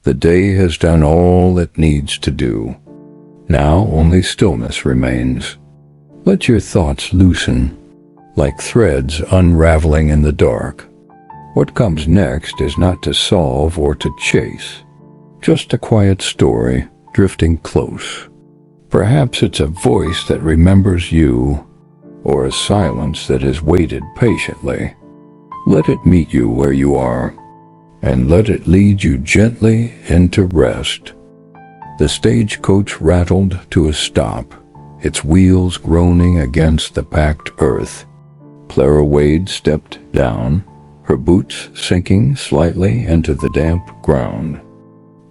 The day has done all it needs to do. Now only stillness remains. Let your thoughts loosen, like threads unraveling in the dark. What comes next is not to solve or to chase, just a quiet story drifting close. Perhaps it's a voice that remembers you, or a silence that has waited patiently. Let it meet you where you are, and let it lead you gently into rest. The stagecoach rattled to a stop, its wheels groaning against the packed earth. Clara Wade stepped down, her boots sinking slightly into the damp ground.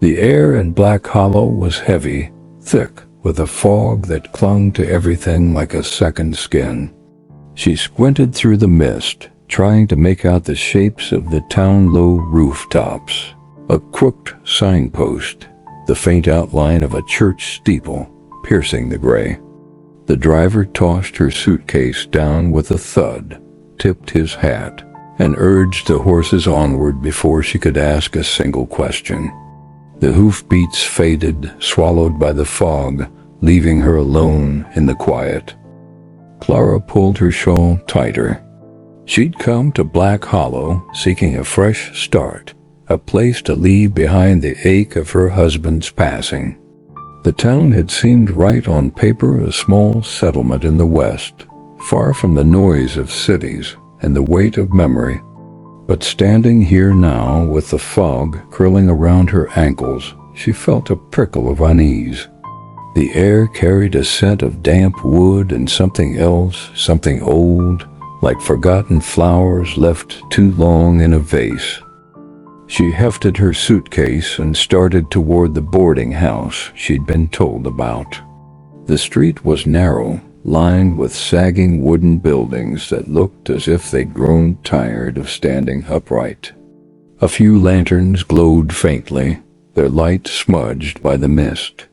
The air in Black Hollow was heavy, thick, with a fog that clung to everything like a second skin. She squinted through the mist, trying to make out the shapes of the town low rooftops. A crooked signpost, the faint outline of a church steeple, piercing the gray. The driver tossed her suitcase down with a thud, tipped his hat, and urged the horses onward before she could ask a single question. The hoofbeats faded, swallowed by the fog, leaving her alone in the quiet. Clara pulled her shawl tighter. She'd come to Black Hollow seeking a fresh start, a place to leave behind the ache of her husband's passing. The town had seemed right on paper, a small settlement in the west, far from the noise of cities and the weight of memory. But standing here now, with the fog curling around her ankles, she felt a prickle of unease. The air carried a scent of damp wood and something else, something old, like forgotten flowers left too long in a vase. She hefted her suitcase and started toward the boarding house she'd been told about. The street was narrow, lined with sagging wooden buildings that looked as if they'd grown tired of standing upright. A few lanterns glowed faintly, their light smudged by the mist.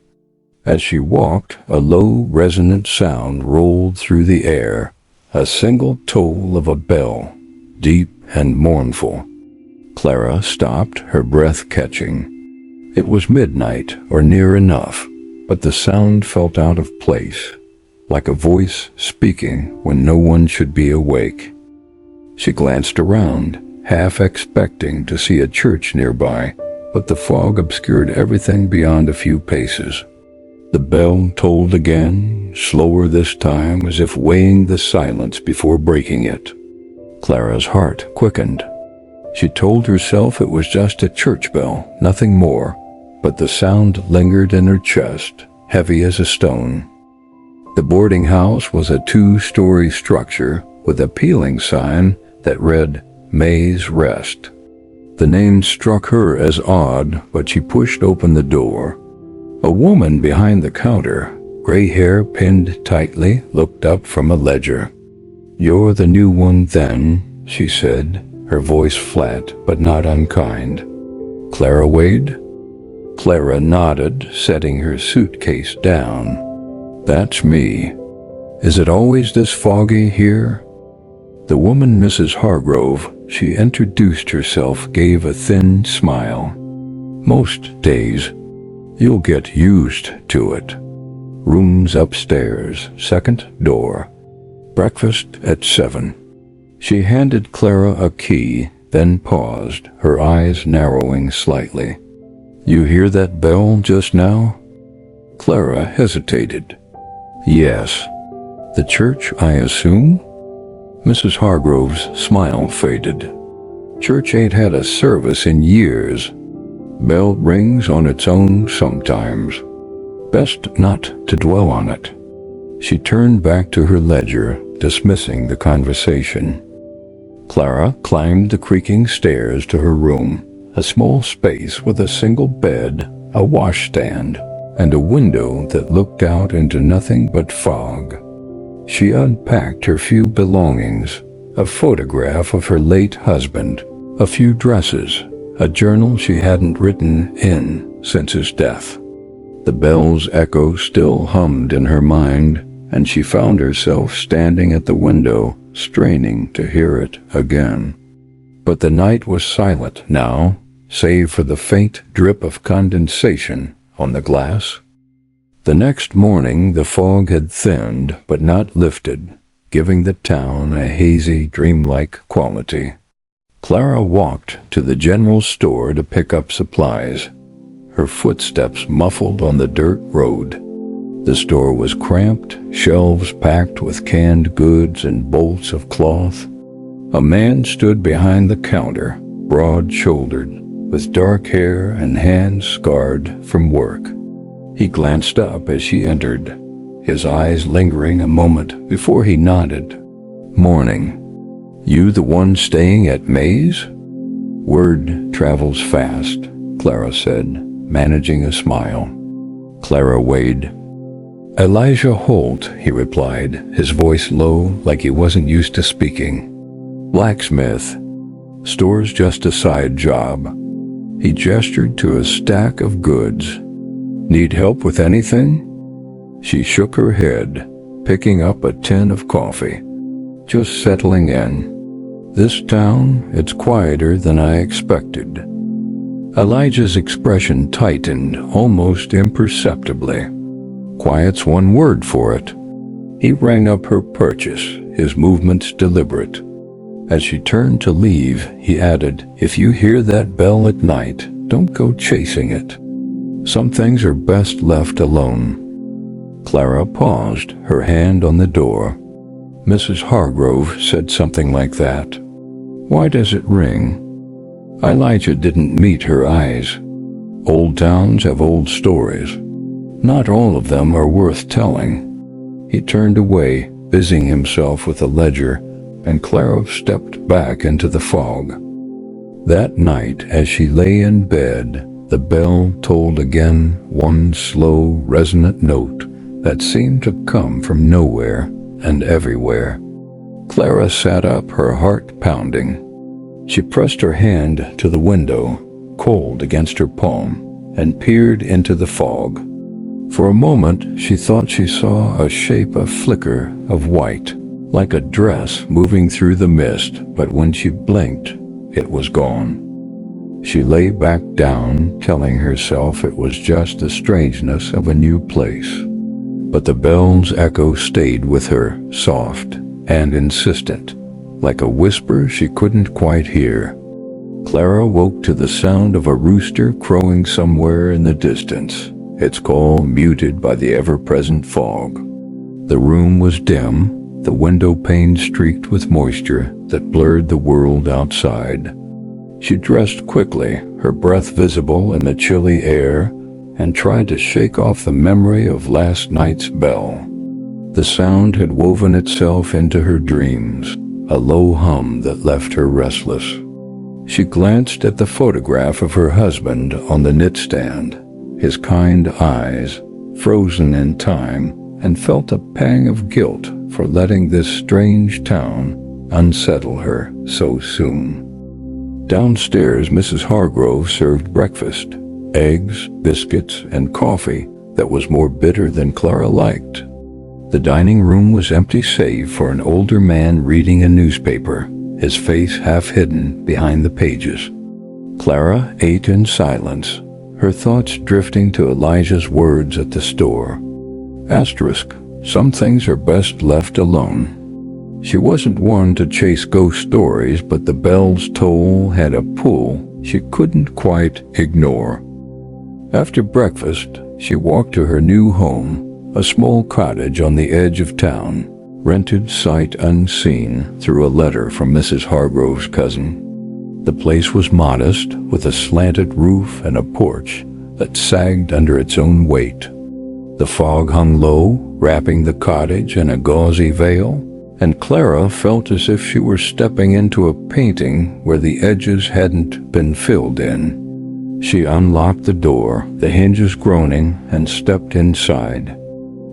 As she walked, a low, resonant sound rolled through the air, a single toll of a bell, deep and mournful. Clara stopped, her breath catching. It was midnight, or near enough, but the sound felt out of place, like a voice speaking when no one should be awake. She glanced around, half expecting to see a church nearby, but the fog obscured everything beyond a few paces. The bell tolled again, slower this time, as if weighing the silence before breaking it. Clara's heart quickened. She told herself it was just a church bell, nothing more, but the sound lingered in her chest, heavy as a stone. The boarding house was a 2-story structure with a peeling sign that read, May's Rest. The name struck her as odd, but she pushed open the door. A woman behind the counter, gray hair pinned tightly, looked up from a ledger. "You're the new one then," she said, her voice flat but not unkind. "Clara Wade?" Clara nodded, setting her suitcase down. "That's me. Is it always this foggy here?" The woman, Mrs. Hargrove, she introduced herself, gave a thin smile. "Most days. You'll get used to it. Rooms upstairs, second door. Breakfast at 7. She handed Clara a key, then paused, her eyes narrowing slightly. "You hear that bell just now?" Clara hesitated. "Yes. The church, I assume?" Mrs. Hargrove's smile faded. "Church ain't had a service in years. Bell rings on its own sometimes. Best not to dwell on it." She turned back to her ledger, dismissing the conversation. Clara climbed the creaking stairs to her room, a small space with a single bed, a washstand, and a window that looked out into nothing but fog. She unpacked her few belongings, a photograph of her late husband, a few dresses, a journal she hadn't written in since his death. The bell's echo still hummed in her mind, and she found herself standing at the window, straining to hear it again. But the night was silent now, save for the faint drip of condensation on the glass. The next morning the fog had thinned but not lifted, giving the town a hazy, dreamlike quality. Clara walked to the general store to pick up supplies, her footsteps muffled on the dirt road. The store was cramped, shelves packed with canned goods and bolts of cloth. A man stood behind the counter, broad-shouldered, with dark hair and hands scarred from work. He glanced up as she entered, his eyes lingering a moment before he nodded. "Morning. You the one staying at May's?" "Word travels fast," Clara said, managing a smile. Clara weighed. "Elijah Holt," he replied, his voice low like he wasn't used to speaking. "Blacksmith. Store's just a side job." He gestured to a stack of goods. "Need help with anything?" She shook her head, picking up a tin of coffee. "Just settling in. This town, it's quieter than I expected." Elijah's expression tightened almost imperceptibly. "Quiet's one word for it." He rang up her purchase, his movements deliberate. As she turned to leave, he added, "If you hear that bell at night, don't go chasing it. Some things are best left alone." Clara paused, her hand on the door. "Mrs. Hargrove said something like that. Why does it ring?" Elijah didn't meet her eyes. "Old towns have old stories. Not all of them are worth telling." He turned away, busying himself with a ledger, and Clara stepped back into the fog. That night, as she lay in bed, the bell tolled again, one slow, resonant note that seemed to come from nowhere and everywhere. Clara sat up, her heart pounding. She pressed her hand to the window, cold against her palm, and peered into the fog. For a moment, she thought she saw a shape, a flicker of white, like a dress moving through the mist, but when she blinked, it was gone. She lay back down, telling herself it was just the strangeness of a new place. But the bell's echo stayed with her, soft and insistent, like a whisper she couldn't quite hear. Clara woke to the sound of a rooster crowing somewhere in the distance, its call muted by the ever-present fog. The room was dim, the window pane streaked with moisture that blurred the world outside. She dressed quickly, her breath visible in the chilly air, and tried to shake off the memory of last night's bell. The sound had woven itself into her dreams, a low hum that left her restless. She glanced at the photograph of her husband on the knitstand, his kind eyes frozen in time, and felt a pang of guilt for letting this strange town unsettle her so soon. Downstairs, Mrs. Hargrove served breakfast, eggs, biscuits, and coffee that was more bitter than Clara liked. The dining room was empty save for an older man reading a newspaper, his face half hidden behind the pages. Clara ate in silence, her thoughts drifting to Elijah's words at the store. Asterisk, some things are best left alone. She wasn't one to chase ghost stories, but the bell's toll had a pull she couldn't quite ignore. After breakfast, she walked to her new home, a small cottage on the edge of town, rented sight unseen through a letter from Mrs. Hargrove's cousin. The place was modest, with a slanted roof and a porch that sagged under its own weight. The fog hung low, wrapping the cottage in a gauzy veil, and Clara felt as if she were stepping into a painting where the edges hadn't been filled in. She unlocked the door, the hinges groaning, and stepped inside.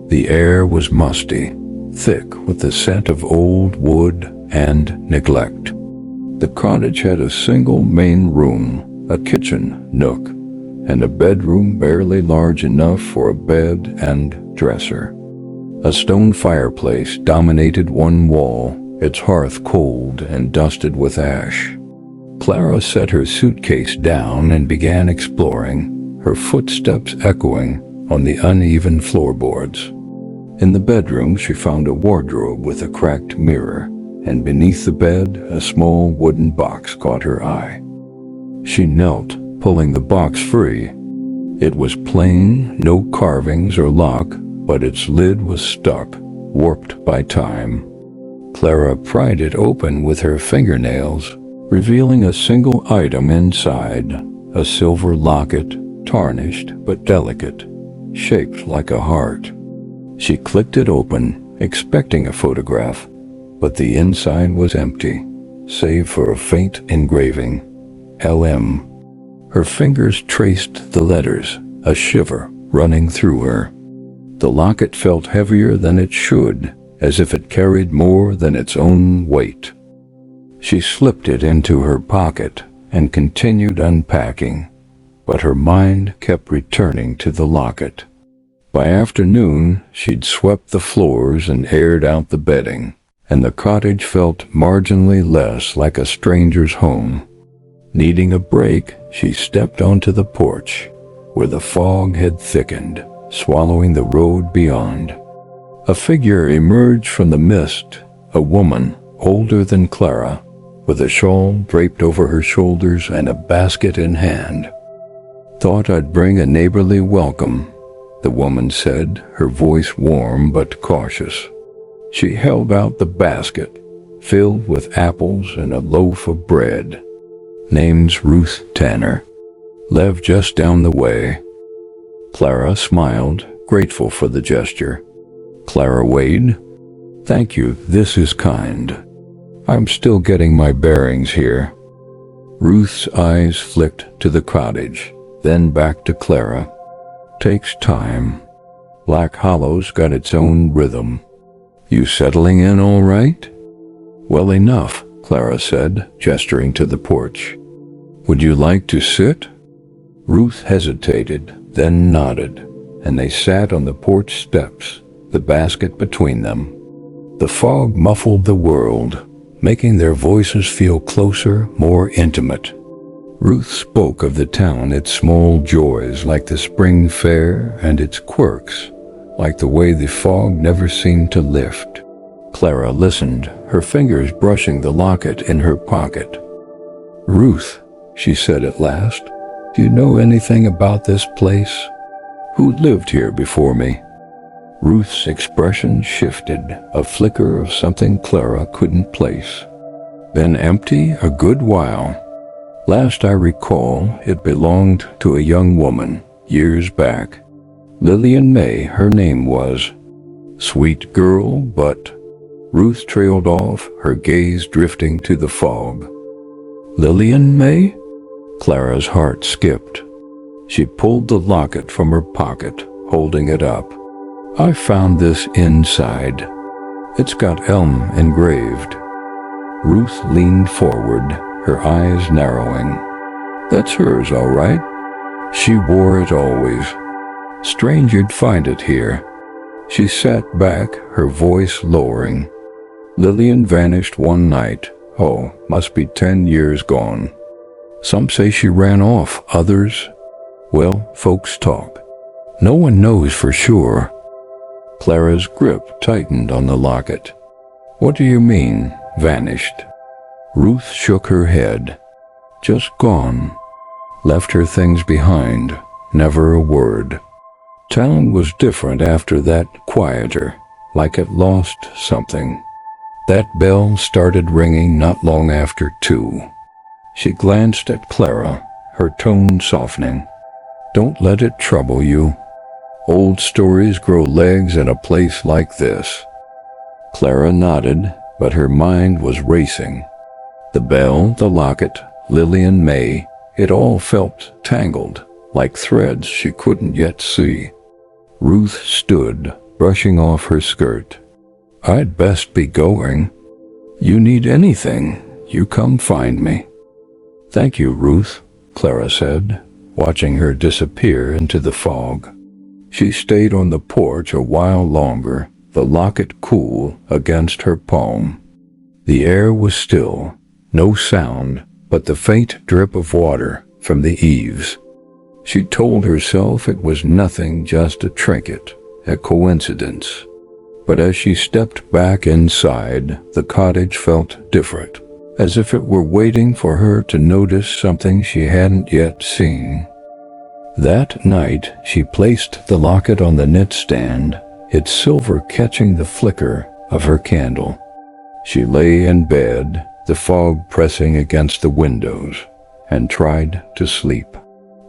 The air was musty, thick with the scent of old wood and neglect. The cottage had a single main room, a kitchen nook, and a bedroom barely large enough for a bed and dresser. A stone fireplace dominated one wall, its hearth cold and dusted with ash. Clara set her suitcase down and began exploring, her footsteps echoing on the uneven floorboards. In the bedroom, she found a wardrobe with a cracked mirror, and beneath the bed, a small wooden box caught her eye. She knelt, pulling the box free. It was plain, no carvings or lock, but its lid was stuck, warped by time. Clara pried it open with her fingernails, revealing a single item inside, a silver locket, tarnished but delicate, shaped like a heart. She clicked it open, expecting a photograph, but the inside was empty, save for a faint engraving, LM. Her fingers traced the letters, a shiver running through her. The locket felt heavier than it should, as if it carried more than its own weight. She slipped it into her pocket and continued unpacking, but her mind kept returning to the locket. By afternoon, she'd swept the floors and aired out the bedding, and the cottage felt marginally less like a stranger's home. Needing a break, she stepped onto the porch, where the fog had thickened, swallowing the road beyond. A figure emerged from the mist, a woman, older than Clara, with a shawl draped over her shoulders and a basket in hand. "Thought I'd bring a neighborly welcome," the woman said, her voice warm but cautious. She held out the basket, filled with apples and a loaf of bread. "Name's Ruth Tanner. Live just down the way." Clara smiled, grateful for the gesture. Clara Wade, "Thank you, this is kind. I'm still getting my bearings here." Ruth's eyes flicked to the cottage, then back to Clara. "Takes time. Black Hollow's got its own rhythm. You settling in all right?" "Well enough," Clara said, gesturing to the porch. "Would you like to sit?" Ruth hesitated, then nodded, and they sat on the porch steps, the basket between them. The fog muffled the world, making their voices feel closer, more intimate. Ruth spoke of the town, its small joys like the spring fair, and its quirks, like the way the fog never seemed to lift. Clara listened, her fingers brushing the locket in her pocket. "Ruth," she said at last, "do you know anything about this place? Who lived here before me?" Ruth's expression shifted, a flicker of something Clara couldn't place. "Been empty a good while. Last I recall, it belonged to a young woman, years back. Lillian May, her name was. Sweet girl, but—" Ruth trailed off, her gaze drifting to the fog. "Lillian May?" Clara's heart skipped. She pulled the locket from her pocket, holding it up. "I found this inside. It's got elm engraved." Ruth leaned forward, her eyes narrowing. "That's hers, all right. She wore it always. Strange you'd find it here." She sat back, her voice lowering. "Lillian vanished one night. Oh, must be 10 years gone. Some say she ran off, others, well, folks talk. No one knows for sure." Clara's grip tightened on the locket. "What do you mean, vanished?" Ruth shook her head. "Just gone. Left her things behind, never a word. Town was different after that, quieter, like it lost something. That bell started ringing not long after 2. She glanced at Clara, her tone softening. "Don't let it trouble you. Old stories grow legs in a place like this." Clara nodded, but her mind was racing. The bell, the locket, Lillian May, it all felt tangled, like threads she couldn't yet see. Ruth stood, brushing off her skirt. "I'd best be going. You need anything, you come find me." "Thank you, Ruth," Clara said, watching her disappear into the fog. She stayed on the porch a while longer, the locket cool against her palm. The air was still, no sound, but the faint drip of water from the eaves. She told herself it was nothing, just a trinket, a coincidence. But as she stepped back inside, the cottage felt different, as if it were waiting for her to notice something she hadn't yet seen. That night, she placed the locket on the knit stand, its silver catching the flicker of her candle. She lay in bed, the fog pressing against the windows, and tried to sleep.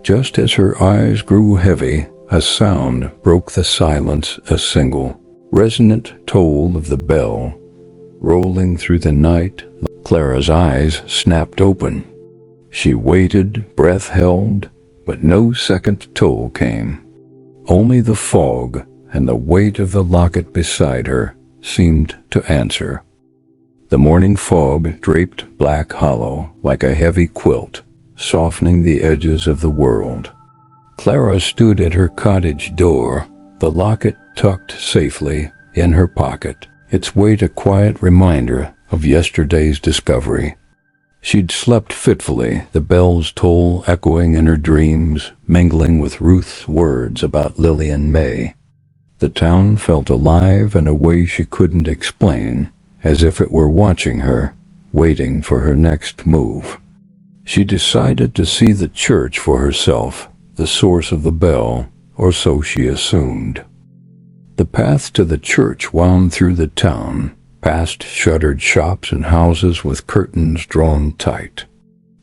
Just as her eyes grew heavy, a sound broke the silence, a single, resonant toll of the bell, rolling through the night. Clara's eyes snapped open. She waited, breath held, but no second toll came. Only the fog and the weight of the locket beside her seemed to answer. The morning fog draped Black Hollow like a heavy quilt, softening the edges of the world. Clara stood at her cottage door, the locket tucked safely in her pocket, its weight a quiet reminder of yesterday's discovery. She'd slept fitfully, the bell's toll echoing in her dreams, mingling with Ruth's words about Lillian May. The town felt alive in a way she couldn't explain, as if it were watching her, waiting for her next move. She decided to see the church for herself, the source of the bell, or so she assumed. The path to the church wound through the town, past shuttered shops and houses with curtains drawn tight.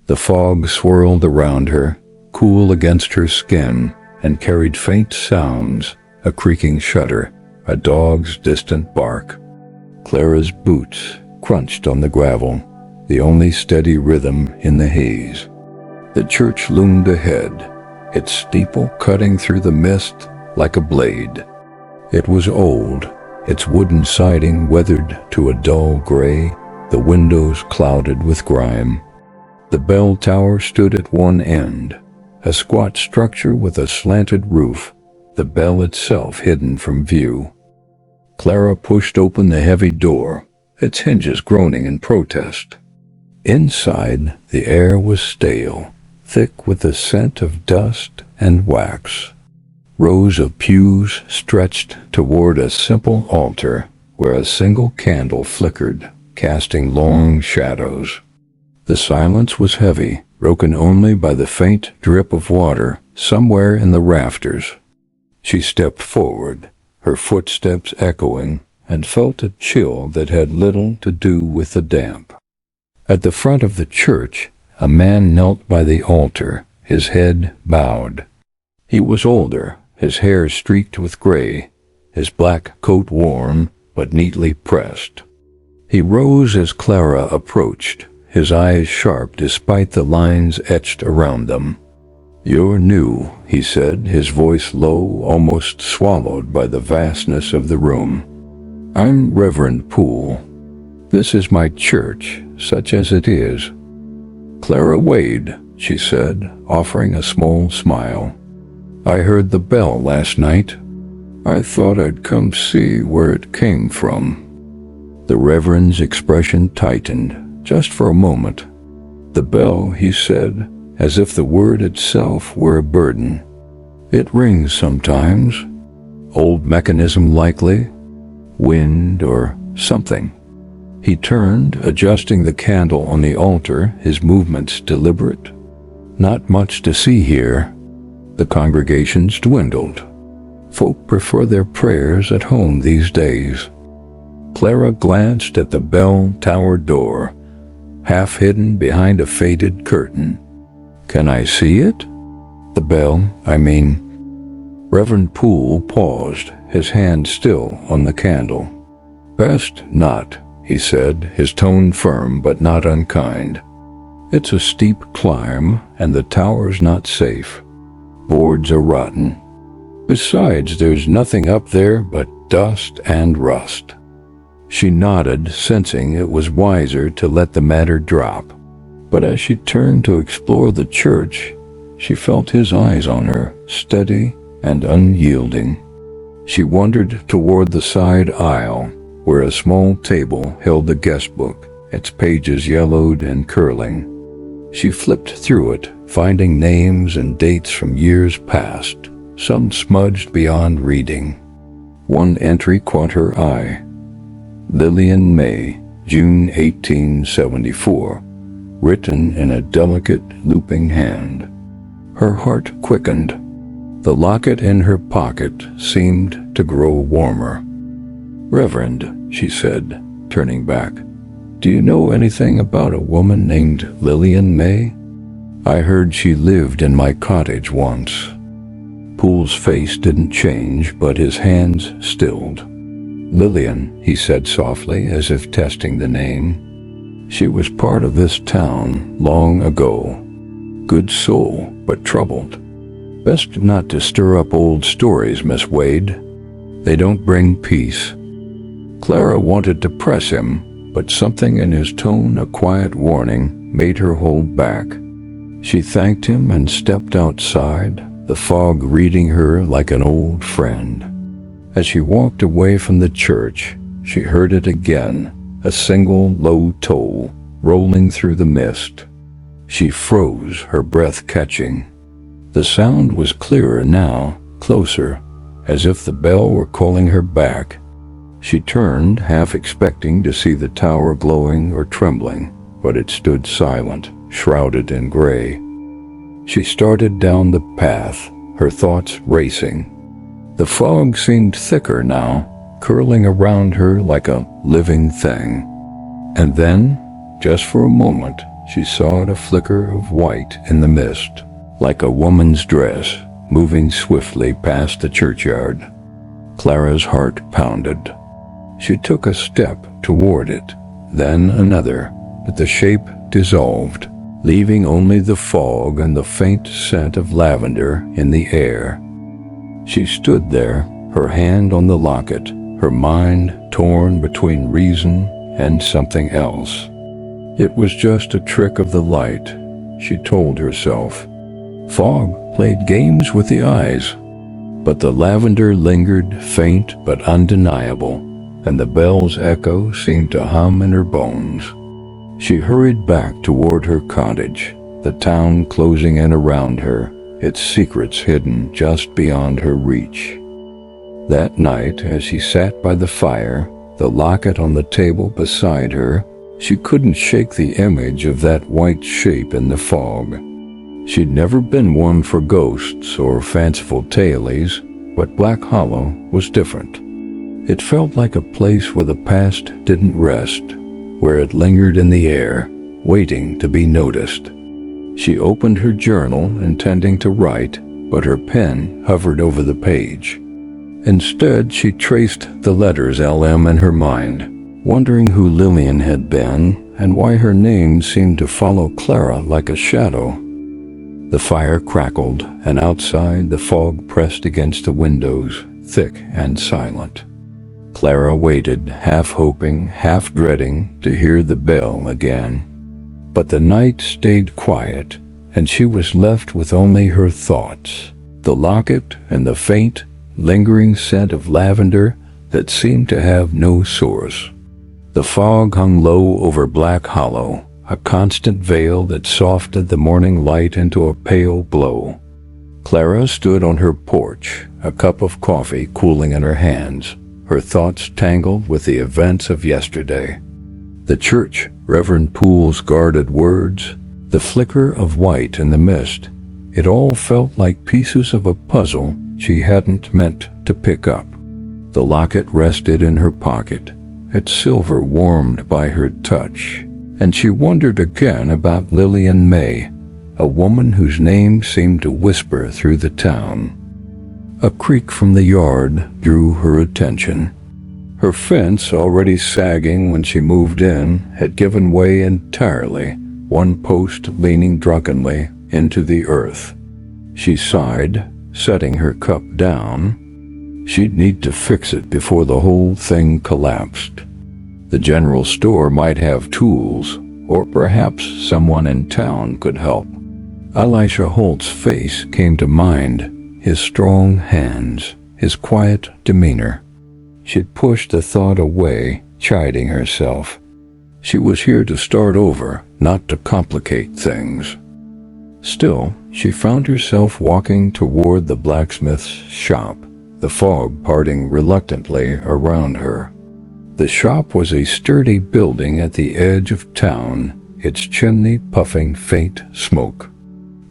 The fog swirled around her, cool against her skin, and carried faint sounds, a creaking shutter, a dog's distant bark. Clara's boots crunched on the gravel, the only steady rhythm in the haze. The church loomed ahead, its steeple cutting through the mist like a blade. It was old, its wooden siding weathered to a dull gray, the windows clouded with grime. The bell tower stood at one end, a squat structure with a slanted roof, the bell itself hidden from view. Clara pushed open the heavy door, its hinges groaning in protest. Inside, the air was stale, thick with the scent of dust and wax. Rows of pews stretched toward a simple altar where a single candle flickered, casting long shadows. The silence was heavy, broken only by the faint drip of water somewhere in the rafters. She stepped forward, her footsteps echoing, and felt a chill that had little to do with the damp. At the front of the church, a man knelt by the altar, his head bowed. He was older, his hair streaked with gray, his black coat worn but neatly pressed. He rose as Clara approached, his eyes sharp despite the lines etched around them. "You're new," he said, his voice low, almost swallowed by the vastness of the room. "I'm Reverend Poole. This is my church, such as it is." "Clara Wade," she said, offering a small smile. "I heard the bell last night. I thought I'd come see where it came from." The Reverend's expression tightened, just for a moment. "The bell," he said, as if the word itself were a burden. "It rings sometimes. Old mechanism likely. Wind or something." He turned, adjusting the candle on the altar, his movements deliberate. "Not much to see here." The congregations dwindled. Folk prefer their prayers at home these days. Clara glanced at the bell tower door, half hidden behind a faded curtain. "Can I see it?" "The bell, I mean." Reverend Poole paused, his hand still on the candle. "Best not," he said, his tone firm but not unkind. "It's a steep climb, and the tower's not safe. Boards are rotten. Besides, there's nothing up there but dust and rust." She nodded, sensing it was wiser to let the matter drop. But as she turned to explore the church, she felt his eyes on her, steady and unyielding. She wandered toward the side aisle, where a small table held the guest book, its pages yellowed and curling. She flipped through it, finding names and dates from years past, some smudged beyond reading. One entry caught her eye. Lillian May, June 1874, written in a delicate, looping hand. Her heart quickened. The locket in her pocket seemed to grow warmer. "Reverend," she said, turning back, "do you know anything about a woman named Lillian May? I heard she lived in my cottage once." Poole's face didn't change, but his hands stilled. "Lillian," he said softly, as if testing the name. "She was part of this town long ago. Good soul, but troubled. Best not to stir up old stories, Miss Wade. They don't bring peace." Clara wanted to press him, but something in his tone, a quiet warning, made her hold back. She thanked him and stepped outside, the fog reading her like an old friend. As she walked away from the church, she heard it again, a single low toll, rolling through the mist. She froze, her breath catching. The sound was clearer now, closer, as if the bell were calling her back. She turned, half expecting to see the tower glowing or trembling, but it stood silent, shrouded in gray. She started down the path, her thoughts racing. The fog seemed thicker now, curling around her like a living thing. And then, just for a moment, she saw a flicker of white in the mist, like a woman's dress, moving swiftly past the churchyard. Clara's heart pounded. She took a step toward it, then another, but the shape dissolved, leaving only the fog and the faint scent of lavender in the air. She stood there, her hand on the locket, her mind torn between reason and something else. It was just a trick of the light, she told herself. Fog played games with the eyes, but the lavender lingered, faint but undeniable, and the bell's echo seemed to hum in her bones. She hurried back toward her cottage, the town closing in around her, its secrets hidden just beyond her reach. That night, as she sat by the fire, the locket on the table beside her, she couldn't shake the image of that white shape in the fog. She'd never been one for ghosts or fanciful tailies, but Black Hollow was different. It felt like a place where the past didn't rest, where it lingered in the air, waiting to be noticed. She opened her journal, intending to write, but her pen hovered over the page. Instead, she traced the letters LM in her mind, wondering who Lillian had been and why her name seemed to follow Clara like a shadow. The fire crackled, and outside the fog pressed against the windows, thick and silent. Clara waited, half hoping, half dreading to hear the bell again. But the night stayed quiet, and she was left with only her thoughts, the locket and the faint, lingering scent of lavender that seemed to have no source. The fog hung low over Black Hollow, a constant veil that softened the morning light into a pale glow. Clara stood on her porch, a cup of coffee cooling in her hands, her thoughts tangled with the events of yesterday. The church, Reverend Poole's guarded words, the flicker of white in the mist, it all felt like pieces of a puzzle she hadn't meant to pick up. The locket rested in her pocket, its silver warmed by her touch, and she wondered again about Lillian May, a woman whose name seemed to whisper through the town. A creak from the yard drew her attention. Her fence, already sagging when she moved in, had given way entirely, one post leaning drunkenly into the earth. She sighed, setting her cup down. She'd need to fix it before the whole thing collapsed. The general store might have tools, or perhaps someone in town could help. Elisha Holt's face came to mind, his strong hands, his quiet demeanor. She'd pushed the thought away, chiding herself. She was here to start over, not to complicate things. Still, she found herself walking toward the blacksmith's shop, the fog parting reluctantly around her. The shop was a sturdy building at the edge of town, its chimney puffing faint smoke.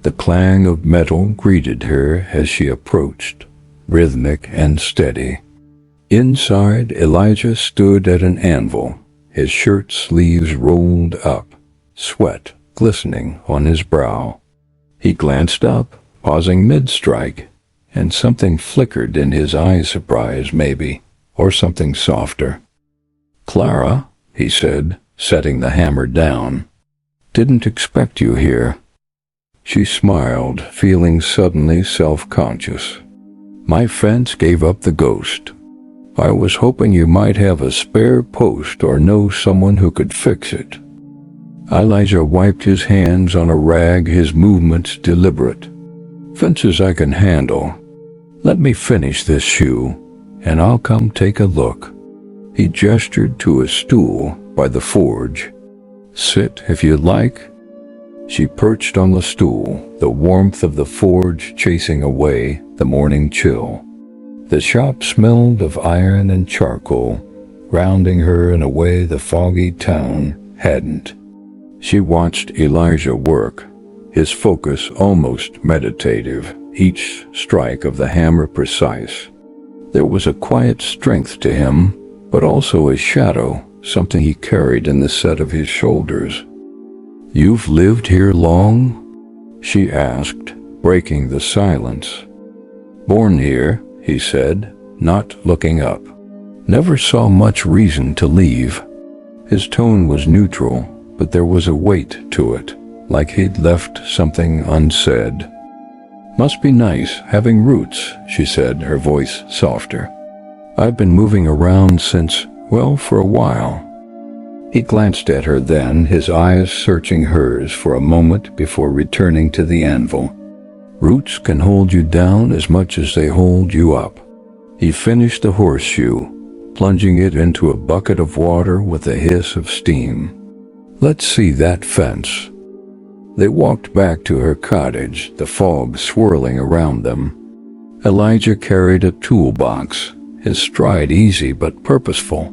The clang of metal greeted her as she approached, rhythmic and steady. Inside, Elijah stood at an anvil, his shirt sleeves rolled up, sweat glistening on his brow. He glanced up, pausing mid-strike, and something flickered in his eyes, surprise maybe, or something softer. "Clara," he said, setting the hammer down. "Didn't expect you here." She smiled, feeling suddenly self-conscious. "My fence gave up the ghost. I was hoping you might have a spare post or know someone who could fix it." Elijah wiped his hands on a rag, his movements deliberate. "Fences I can handle. Let me finish this shoe, and I'll come take a look." He gestured to a stool by the forge. "Sit if you'd like." She perched on the stool, the warmth of the forge chasing away the morning chill. The shop smelled of iron and charcoal, grounding her in a way the foggy town hadn't. She watched Elijah work, his focus almost meditative, each strike of the hammer precise. There was a quiet strength to him, but also a shadow, something he carried in the set of his shoulders. "You've lived here long?" she asked, breaking the silence. "Born here," he said, not looking up. "Never saw much reason to leave." His tone was neutral, but there was a weight to it, like he'd left something unsaid. "Must be nice having roots," she said, her voice softer. "I've been moving around since, well, for a while." He glanced at her then, his eyes searching hers for a moment before returning to the anvil. "Roots can hold you down as much as they hold you up." He finished the horseshoe, plunging it into a bucket of water with a hiss of steam. "Let's see that fence." They walked back to her cottage, the fog swirling around them. Elijah carried a toolbox, his stride easy but purposeful.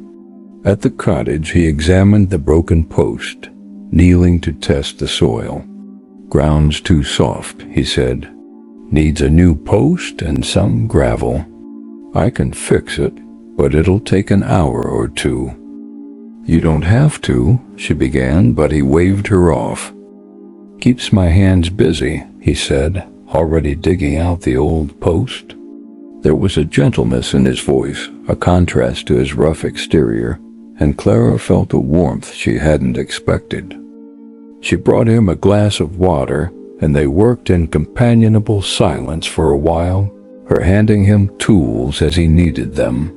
At the cottage he examined the broken post, kneeling to test the soil. "Ground's too soft," he said. "Needs a new post and some gravel. I can fix it, but it'll take an hour or two." "You don't have to," she began, but he waved her off. "Keeps my hands busy," he said, already digging out the old post. There was a gentleness in his voice, a contrast to his rough exterior, and Clara felt a warmth she hadn't expected. She brought him a glass of water, and they worked in companionable silence for a while, her handing him tools as he needed them.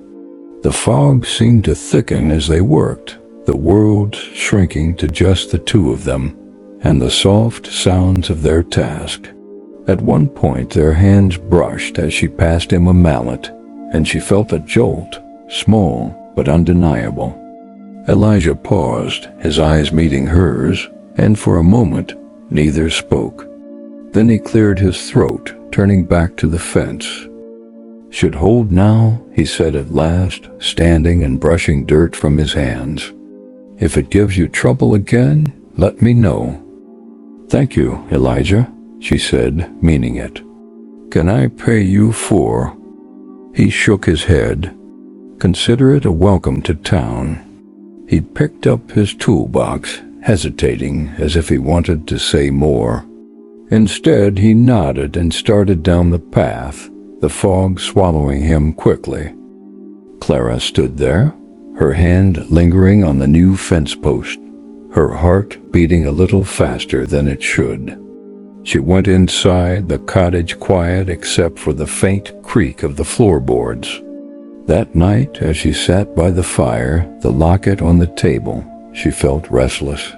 The fog seemed to thicken as they worked, the world shrinking to just the two of them, and the soft sounds of their task. At one point their hands brushed as she passed him a mallet, and she felt a jolt, small but undeniable. Elijah paused, his eyes meeting hers, and for a moment neither spoke. Then he cleared his throat, turning back to the fence. "Should hold now," he said at last, standing and brushing dirt from his hands. "If it gives you trouble again, let me know." "Thank you, Elijah," she said, meaning it. "Can I pay you for—" He shook his head. "Consider it a welcome to town." He'd picked up his toolbox, hesitating as if he wanted to say more. Instead, he nodded and started down the path, the fog swallowing him quickly. Clara stood there, her hand lingering on the new fence post, her heart beating a little faster than it should. She went inside, the cottage quiet except for the faint creak of the floorboards. That night, as she sat by the fire, the locket on the table, she felt restless.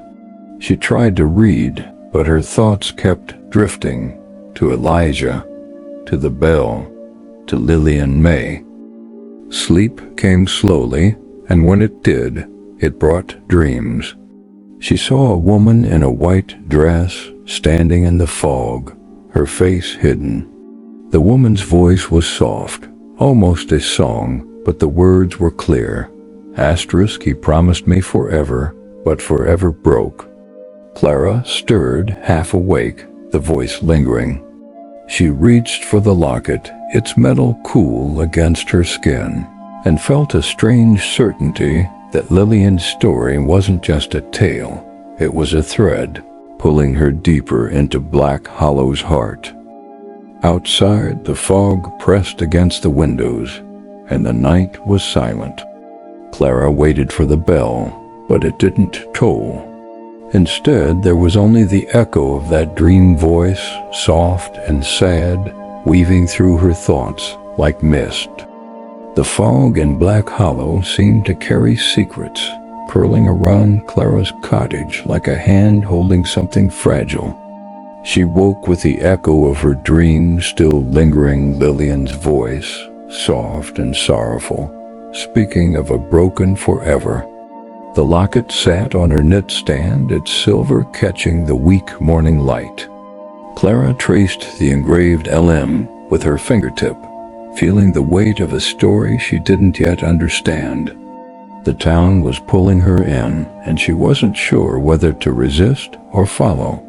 She tried to read, but her thoughts kept drifting to Elijah, to the bell, to Lillian May. Sleep came slowly, and when it did, it brought dreams. She saw a woman in a white dress standing in the fog, her face hidden. The woman's voice was soft, almost a song, but the words were clear. Asterisk, he promised me forever, but forever broke. Clara stirred, half awake, the voice lingering. She reached for the locket, its metal cool against her skin, and felt a strange certainty that Lillian's story wasn't just a tale, it was a thread, pulling her deeper into Black Hollow's heart. Outside, the fog pressed against the windows, and the night was silent. Clara waited for the bell, but it didn't toll. Instead, there was only the echo of that dream voice, soft and sad, weaving through her thoughts like mist. The fog in Black Hollow seemed to carry secrets, curling around Clara's cottage like a hand holding something fragile. She woke with the echo of her dream still lingering, Lillian's voice, soft and sorrowful, speaking of a broken forever. The locket sat on her knitstand, its silver catching the weak morning light. Clara traced the engraved LM with her fingertip, feeling the weight of a story she didn't yet understand. The town was pulling her in, and she wasn't sure whether to resist or follow.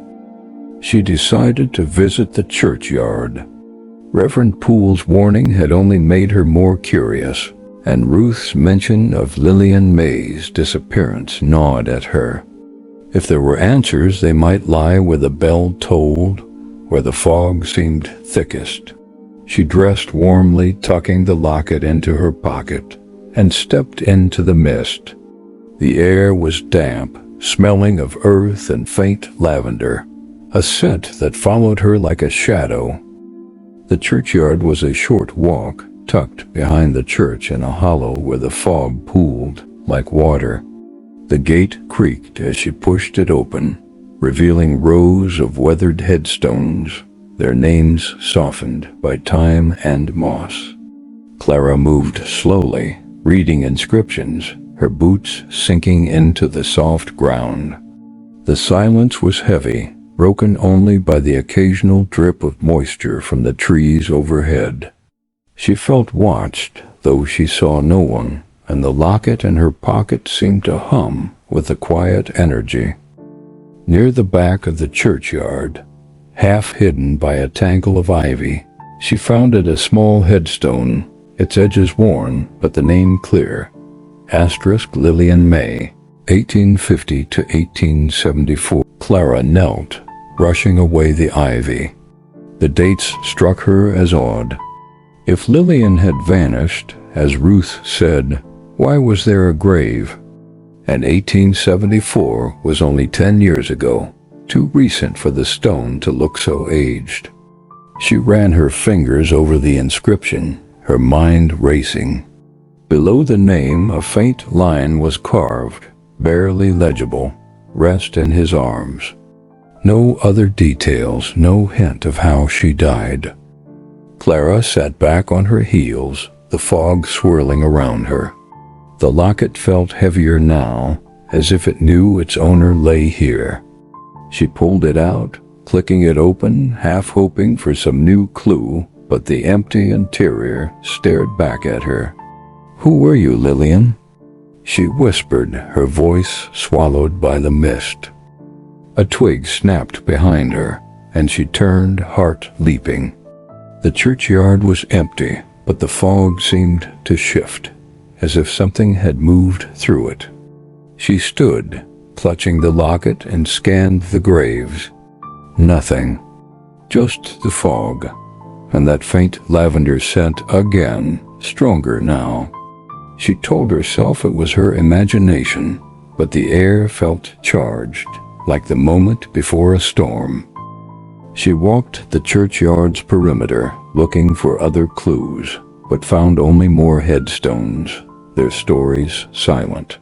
She decided to visit the churchyard. Reverend Poole's warning had only made her more curious, and Ruth's mention of Lillian May's disappearance gnawed at her. If there were answers, they might lie where the bell tolled, where the fog seemed thickest. She dressed warmly, tucking the locket into her pocket, and stepped into the mist. The air was damp, smelling of earth and faint lavender, a scent that followed her like a shadow. The churchyard was a short walk, tucked behind the church in a hollow where the fog pooled like water. The gate creaked as she pushed it open, revealing rows of weathered headstones, their names softened by time and moss. Clara moved slowly, reading inscriptions, her boots sinking into the soft ground. The silence was heavy, broken only by the occasional drip of moisture from the trees overhead. She felt watched, though she saw no one, and the locket in her pocket seemed to hum with a quiet energy. Near the back of the churchyard, half hidden by a tangle of ivy, she found a small headstone, its edges worn, but the name clear. Asterisk, Lillian May, 1850 to 1874. Clara knelt, brushing away the ivy. The dates struck her as odd. If Lillian had vanished, as Ruth said, why was there a grave? And 1874 was only 10 years ago, too recent for the stone to look so aged. She ran her fingers over the inscription, her mind racing. Below the name, a faint line was carved, barely legible, "Rest in his arms." No other details, no hint of how she died. Clara sat back on her heels, the fog swirling around her. The locket felt heavier now, as if it knew its owner lay here. She pulled it out, clicking it open, half hoping for some new clue, but the empty interior stared back at her. "Who were you, Lillian?" she whispered, her voice swallowed by the mist. A twig snapped behind her, and she turned, heart leaping. The churchyard was empty, but the fog seemed to shift, as if something had moved through it. She stood, clutching the locket, and scanned the graves. Nothing. Just the fog, and that faint lavender scent again, stronger now. She told herself it was her imagination, but the air felt charged, like the moment before a storm. She walked the churchyard's perimeter, looking for other clues, but found only more headstones, their stories silent.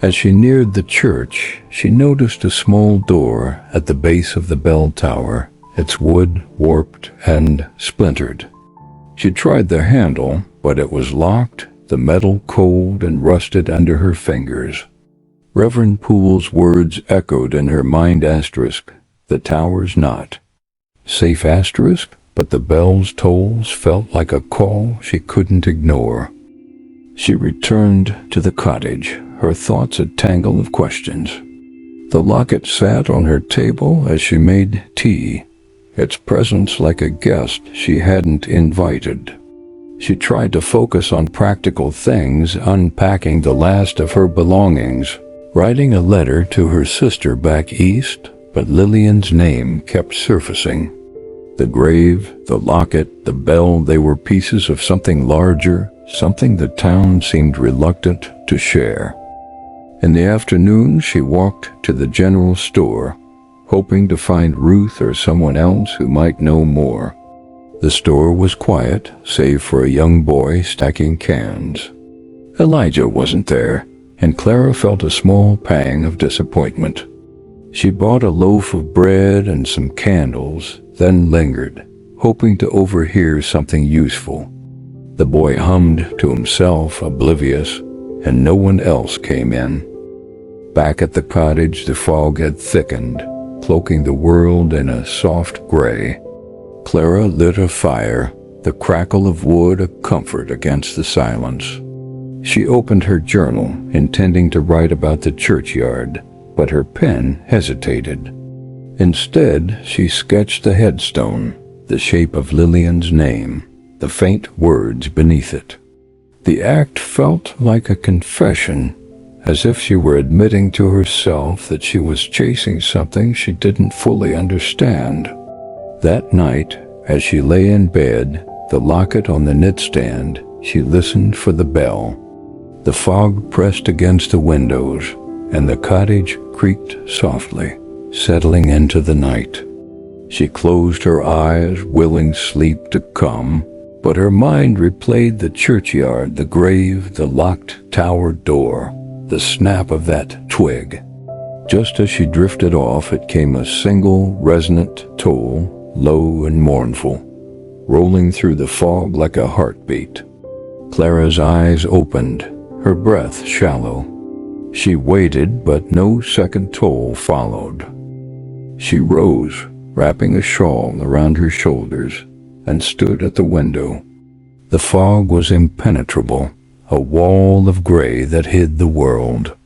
As she neared the church, she noticed a small door at the base of the bell tower, its wood warped and splintered. She tried the handle, but it was locked, the metal cold and rusted under her fingers. Reverend Poole's words echoed in her mind. Asterisk, the tower's not safe. Asterisk, but the bell's tolls felt like a call she couldn't ignore. She returned to the cottage, her thoughts a tangle of questions. The locket sat on her table as she made tea, its presence like a guest she hadn't invited. She tried to focus on practical things, unpacking the last of her belongings, writing a letter to her sister back east, but Lillian's name kept surfacing. The grave, the locket, the bell, they were pieces of something larger, something the town seemed reluctant to share. In the afternoon, she walked to the general store, hoping to find Ruth or someone else who might know more. The store was quiet, save for a young boy stacking cans. Elijah wasn't there, and Clara felt a small pang of disappointment. She bought a loaf of bread and some candles, then lingered, hoping to overhear something useful. The boy hummed to himself, oblivious, and no one else came in. Back at the cottage, the fog had thickened, cloaking the world in a soft gray. Clara lit a fire, the crackle of wood a comfort against the silence. She opened her journal, intending to write about the churchyard, but her pen hesitated. Instead, she sketched the headstone, the shape of Lillian's name, the faint words beneath it. The act felt like a confession, as if she were admitting to herself that she was chasing something she didn't fully understand. That night, as she lay in bed, the locket on the knitstand, she listened for the bell. The fog pressed against the windows, and the cottage creaked softly, settling into the night. She closed her eyes, willing sleep to come, but her mind replayed the churchyard, the grave, the locked tower door, the snap of that twig. Just as she drifted off, it came a single, resonant toll, low and mournful, rolling through the fog like a heartbeat. Clara's eyes opened, her breath shallow. She waited, but no second toll followed. She rose, wrapping a shawl around her shoulders, and stood at the window. The fog was impenetrable, a wall of gray that hid the world.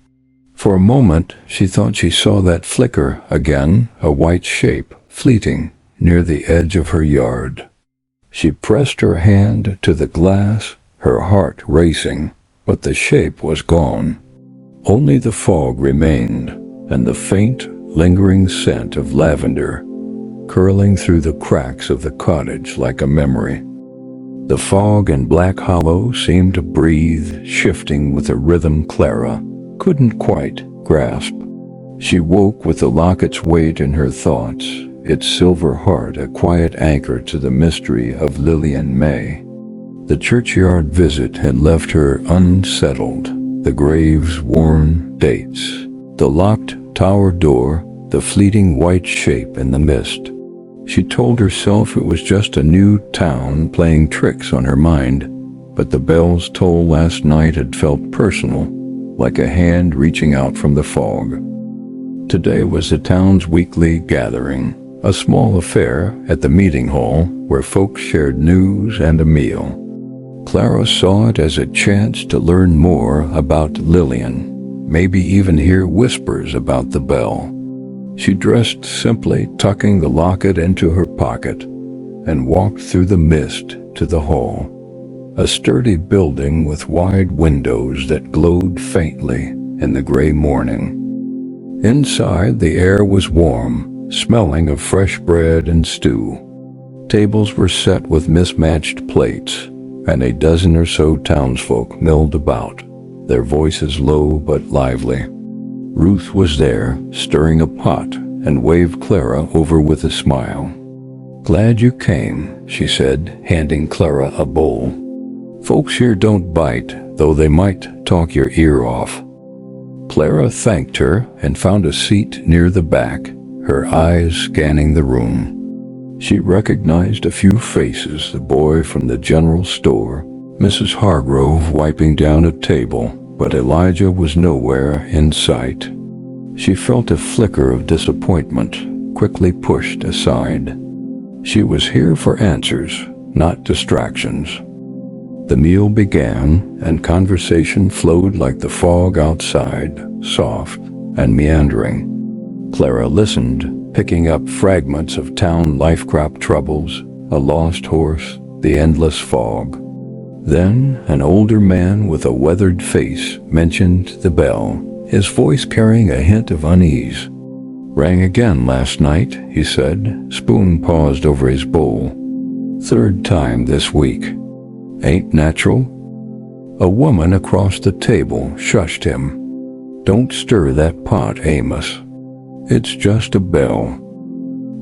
For a moment, she thought she saw that flicker again, a white shape, fleeting, near the edge of her yard. She pressed her hand to the glass, her heart racing, but the shape was gone. Only the fog remained, and the faint, lingering scent of lavender, curling through the cracks of the cottage like a memory. The fog and Black Hollow seemed to breathe, shifting with a rhythm Clara couldn't quite grasp. She woke with the locket's weight in her thoughts, its silver heart a quiet anchor to the mystery of Lillian May. The churchyard visit had left her unsettled, the grave's worn dates, the locked tower door, the fleeting white shape in the mist. She told herself it was just a new town playing tricks on her mind, but the bell's toll last night had felt personal, like a hand reaching out from the fog. Today was the town's weekly gathering, a small affair at the meeting hall where folks shared news and a meal. Clara saw it as a chance to learn more about Lillian, maybe even hear whispers about the bell. She dressed simply, tucking the locket into her pocket, and walked through the mist to the hall, a sturdy building with wide windows that glowed faintly in the gray morning. Inside, the air was warm, smelling of fresh bread and stew. Tables were set with mismatched plates, and a dozen or so townsfolk milled about, their voices low but lively. Ruth was there, stirring a pot, and waved Clara over with a smile. "Glad you came," she said, handing Clara a bowl. "Folks here don't bite, though they might talk your ear off." Clara thanked her and found a seat near the back, her eyes scanning the room. She recognized a few faces, the boy from the general store, Mrs. Hargrove wiping down a table, but Elijah was nowhere in sight. She felt a flicker of disappointment, quickly pushed aside. She was here for answers, not distractions. The meal began, and conversation flowed like the fog outside, soft and meandering. Clara listened, picking up fragments of town life-crop troubles, a lost horse, the endless fog. Then an older man with a weathered face mentioned the bell, his voice carrying a hint of unease. "Rang again last night," he said. Spoon paused over his bowl. "Third time this week. Ain't natural?" A woman across the table shushed him. "Don't stir that pot, Amos. It's just a bell.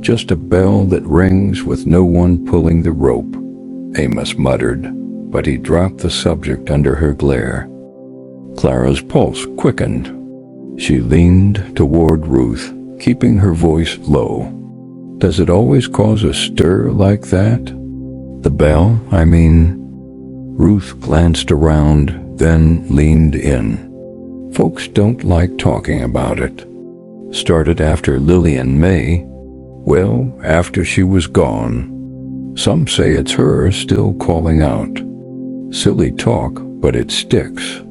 Just a bell that rings with no one pulling the rope," Amos muttered, but he dropped the subject under her glare. Clara's pulse quickened. She leaned toward Ruth, keeping her voice low. "Does it always cause a stir like that? The bell, I mean?" Ruth glanced around, then leaned in. "Folks don't like talking about it. Started after Lillian May. Well, after she was gone. Some say it's her still calling out. Silly talk, but it sticks."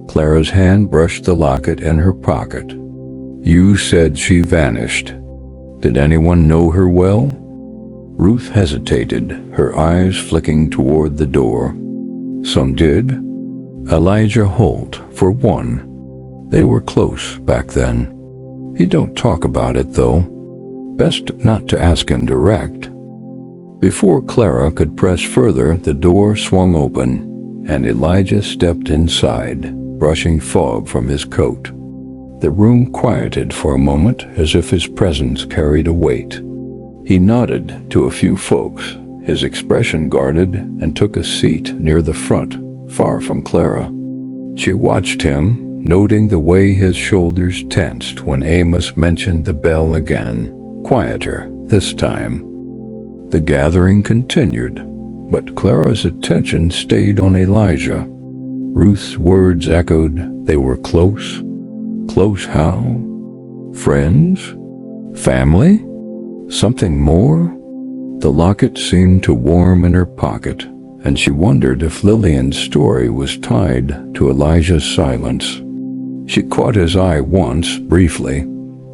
Clara's hand brushed the locket in her pocket. "You said she vanished. Did anyone know her well?" Ruth hesitated, her eyes flicking toward the door. "Some did. Elijah Holt, for one. They were close back then. He don't talk about it, though. Best not to ask him direct." Before Clara could press further, the door swung open, and Elijah stepped inside, brushing fog from his coat. The room quieted for a moment, as if his presence carried a weight. He nodded to a few folks, his expression guarded, and took a seat near the front, far from Clara. She watched him, noting the way his shoulders tensed when Amos mentioned the bell again, quieter this time. The gathering continued, but Clara's attention stayed on Elijah. Ruth's words echoed. They were close. Close how? Friends? Family? Something more? The locket seemed to warm in her pocket, and she wondered if Lillian's story was tied to Elijah's silence. She caught his eye once, briefly,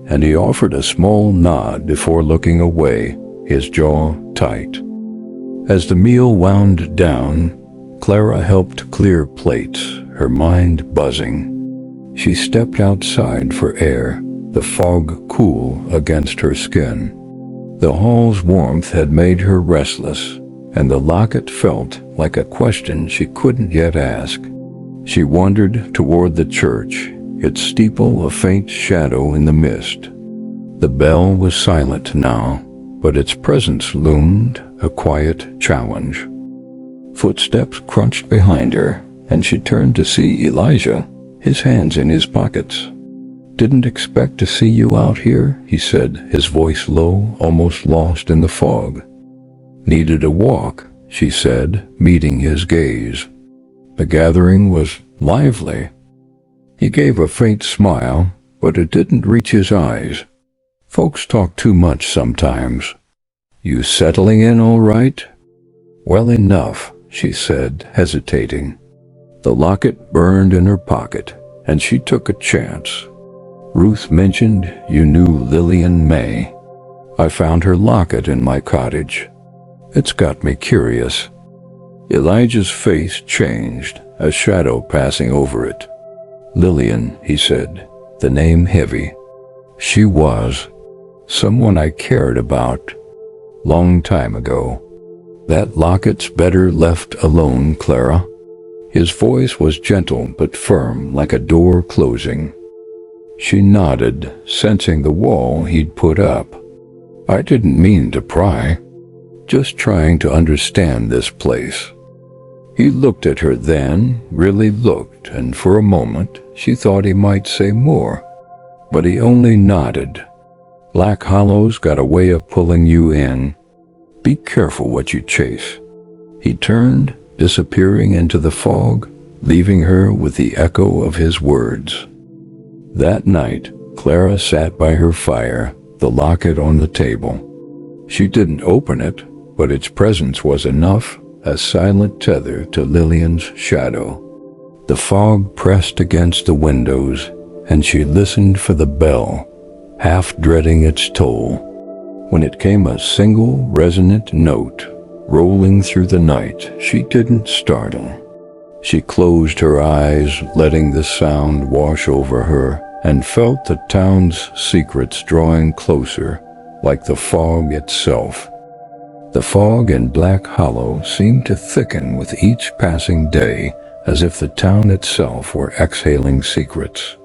and he offered a small nod before looking away, his jaw tight. As the meal wound down, Clara helped clear plates, her mind buzzing. She stepped outside for air, the fog cool against her skin. The hall's warmth had made her restless, and the locket felt like a question she couldn't yet ask. She wandered toward the church, its steeple a faint shadow in the mist. The bell was silent now, but its presence loomed, a quiet challenge. Footsteps crunched behind her, and she turned to see Elijah, his hands in his pockets. "Didn't expect to see you out here," he said, his voice low, almost lost in the fog. "Needed a walk," she said, meeting his gaze. The gathering was lively. He gave a faint smile, but it didn't reach his eyes. "Folks talk too much sometimes. You settling in all right?" "Well enough," she said, hesitating. The locket burned in her pocket, and she took a chance. "Ruth mentioned you knew Lillian May. I found her locket in my cottage. It's got me curious." Elijah's face changed, a shadow passing over it. "Lillian," he said, the name heavy. "She was someone I cared about. Long time ago. That locket's better left alone, Clara." His voice was gentle but firm, like a door closing. She nodded, sensing the wall he'd put up. "I didn't mean to pry. Just trying to understand this place." He looked at her then, really looked, and for a moment she thought he might say more. But he only nodded. "Black Hollow's got a way of pulling you in. Be careful what you chase." He turned, disappearing into the fog, leaving her with the echo of his words. That night, Clara sat by her fire, the locket on the table. She didn't open it, but its presence was enough, a silent tether to Lillian's shadow. The fog pressed against the windows, and she listened for the bell, half dreading its toll. When it came a single resonant note, rolling through the night, she didn't startle. She closed her eyes, letting the sound wash over her, and felt the town's secrets drawing closer, like the fog itself. The fog in Black Hollow seemed to thicken with each passing day, as if the town itself were exhaling secrets.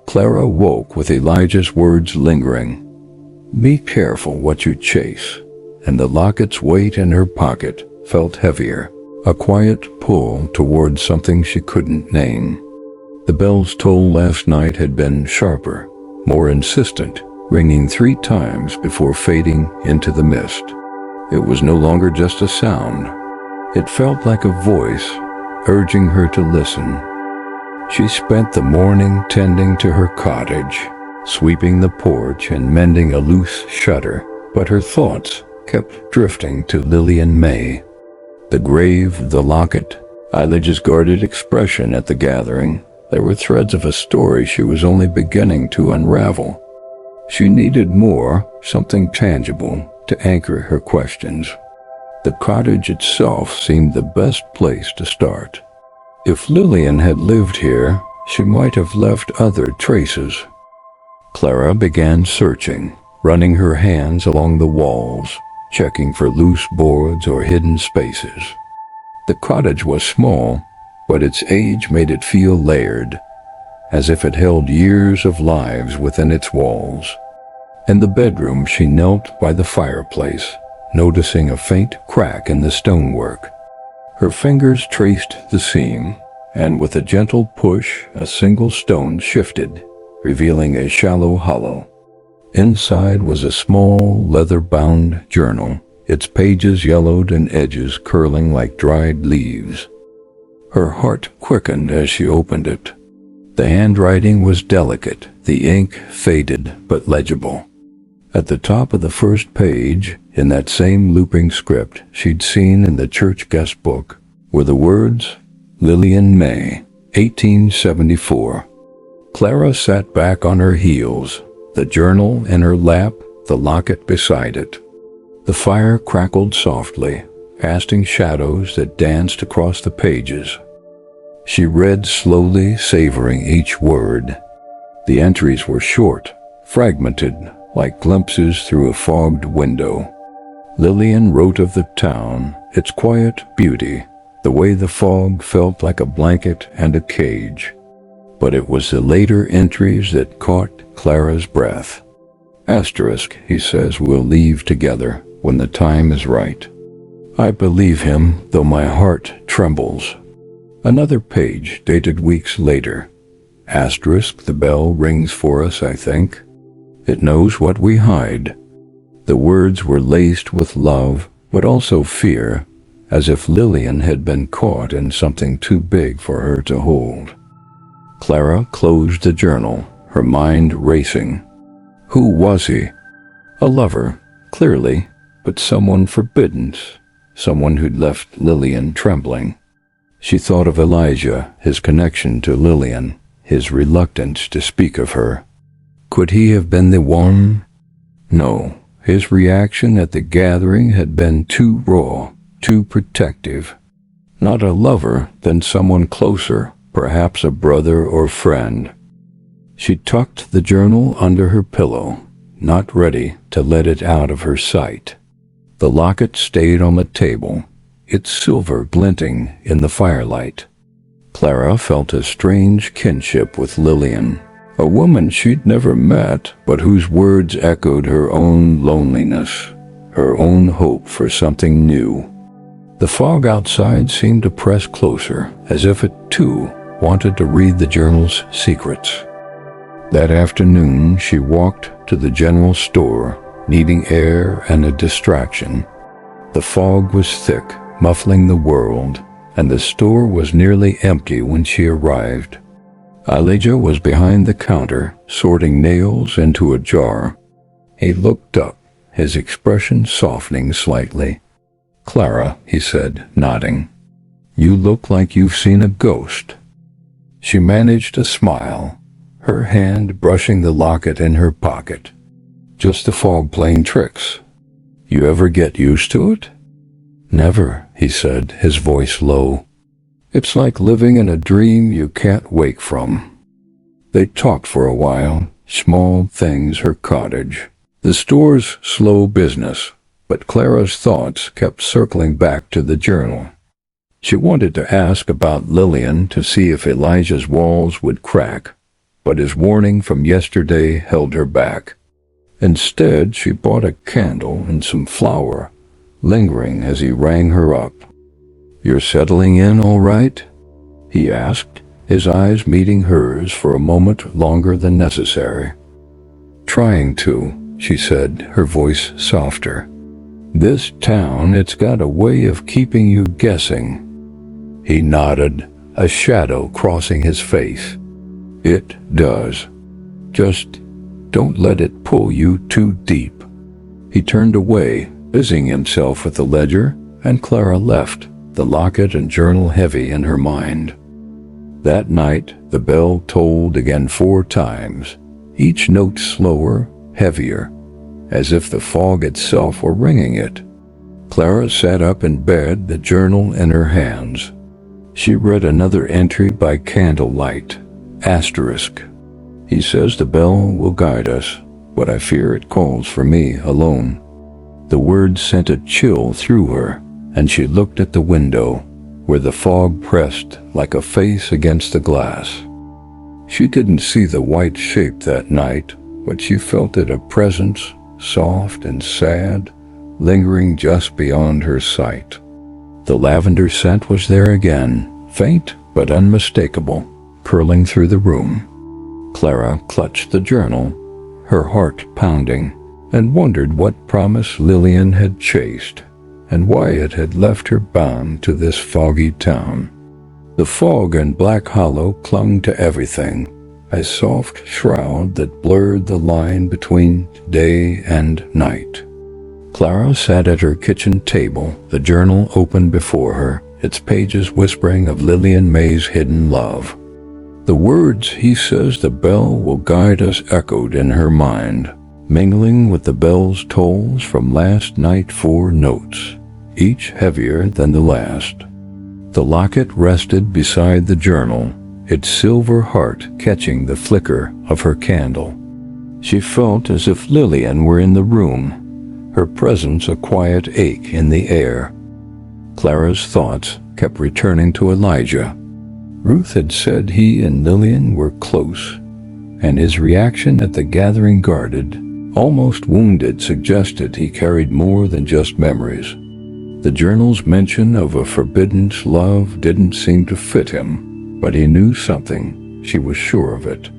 Clara woke with Elijah's words lingering. "Be careful what you chase," and the locket's weight in her pocket felt heavier, a quiet pull towards something she couldn't name. The bell's toll last night had been sharper, more insistent, ringing 3 times before fading into the mist. It was no longer just a sound. It felt like a voice, urging her to listen. She spent the morning tending to her cottage, sweeping the porch and mending a loose shutter, but her thoughts kept drifting to Lillian May. The grave, the locket, Elijah's guarded expression at the gathering. They were threads of a story she was only beginning to unravel. She needed more, something tangible, to anchor her questions. The cottage itself seemed the best place to start. If Lillian had lived here, she might have left other traces. Clara began searching, running her hands along the walls, checking for loose boards or hidden spaces. The cottage was small, but its age made it feel layered, as if it held years of lives within its walls. In the bedroom, she knelt by the fireplace, noticing a faint crack in the stonework. Her fingers traced the seam, and with a gentle push, a single stone shifted, revealing a shallow hollow. Inside was a small, leather-bound journal, its pages yellowed and edges curling like dried leaves. Her heart quickened as she opened it. The handwriting was delicate, the ink faded but legible. At the top of the first page, in that same looping script she'd seen in the church guest book, were the words, Lillian May, 1874. Clara sat back on her heels, the journal in her lap, the locket beside it. The fire crackled softly, casting shadows that danced across the pages. She read slowly, savoring each word. The entries were short, fragmented, like glimpses through a fogged window. Lillian wrote of the town, its quiet beauty, the way the fog felt like a blanket and a cage. But it was the later entries that caught Clara's breath. Asterisk, he says, we'll leave together when the time is right. I believe him, though my heart trembles. Another page dated weeks later. Asterisk, the bell rings for us, I think. It knows what we hide. The words were laced with love, but also fear, as if Lillian had been caught in something too big for her to hold. Clara closed the journal, her mind racing. Who was he? A lover, clearly, but someone forbidden, someone who'd left Lillian trembling. She thought of Elijah, his connection to Lillian, his reluctance to speak of her. Could he have been the one? No, his reaction at the gathering had been too raw, too protective. Not a lover, then someone closer, perhaps a brother or friend. She tucked the journal under her pillow, not ready to let it out of her sight. The locket stayed on the table, its silver glinting in the firelight. Clara felt a strange kinship with Lillian, a woman she'd never met, but whose words echoed her own loneliness, her own hope for something new. The fog outside seemed to press closer, as if it, too, wanted to read the journal's secrets. That afternoon, she walked to the general store, needing air and a distraction. The fog was thick, muffling the world, and the store was nearly empty when she arrived. Elijah was behind the counter, sorting nails into a jar. He looked up, his expression softening slightly. "Clara," he said, nodding. "You look like you've seen a ghost." She managed a smile, her hand brushing the locket in her pocket. "Just the fog playing tricks. You ever get used to it?" "Never," he said, his voice low. "It's like living in a dream you can't wake from." They talked for a while, small things, her cottage, the store's slow business, but Clara's thoughts kept circling back to the journal. She wanted to ask about Lillian to see if Elijah's walls would crack, but his warning from yesterday held her back. Instead, she bought a candle and some flour, lingering as he rang her up. "You're settling in all right?" he asked, his eyes meeting hers for a moment longer than necessary. "Trying to," she said, her voice softer. "This town, it's got a way of keeping you guessing." He nodded, a shadow crossing his face. "It does. Just don't let it pull you too deep." He turned away, busying himself with the ledger, and Clara left, the locket and journal heavy in her mind. That night, the bell tolled again 4 times, each note slower, heavier, as if the fog itself were ringing it. Clara sat up in bed, the journal in her hands. She read another entry by candlelight. Asterisk. "He says the bell will guide us, but I fear it calls for me alone." The words sent a chill through her, and she looked at the window, where the fog pressed like a face against the glass. She didn't see the white shape that night, but she felt it, a presence, soft and sad, lingering just beyond her sight. The lavender scent was there again, faint but unmistakable, curling through the room. Clara clutched the journal, her heart pounding, and wondered what promise Lillian had chased, and why it had left her bound to this foggy town. The fog and Black Hollow clung to everything, a soft shroud that blurred the line between day and night. Clara sat at her kitchen table, the journal open before her, its pages whispering of Lillian May's hidden love. The words, "He says the bell will guide us," echoed in her mind, mingling with the bell's tolls from last night. 4 notes, each heavier than the last. The locket rested beside the journal, its silver heart catching the flicker of her candle. She felt as if Lillian were in the room, her presence a quiet ache in the air. Clara's thoughts kept returning to Elijah. Ruth had said he and Lillian were close, and his reaction at the gathering, guarded, almost wounded, suggested he carried more than just memories. The journal's mention of a forbidden love didn't seem to fit him, but he knew something, she was sure of it.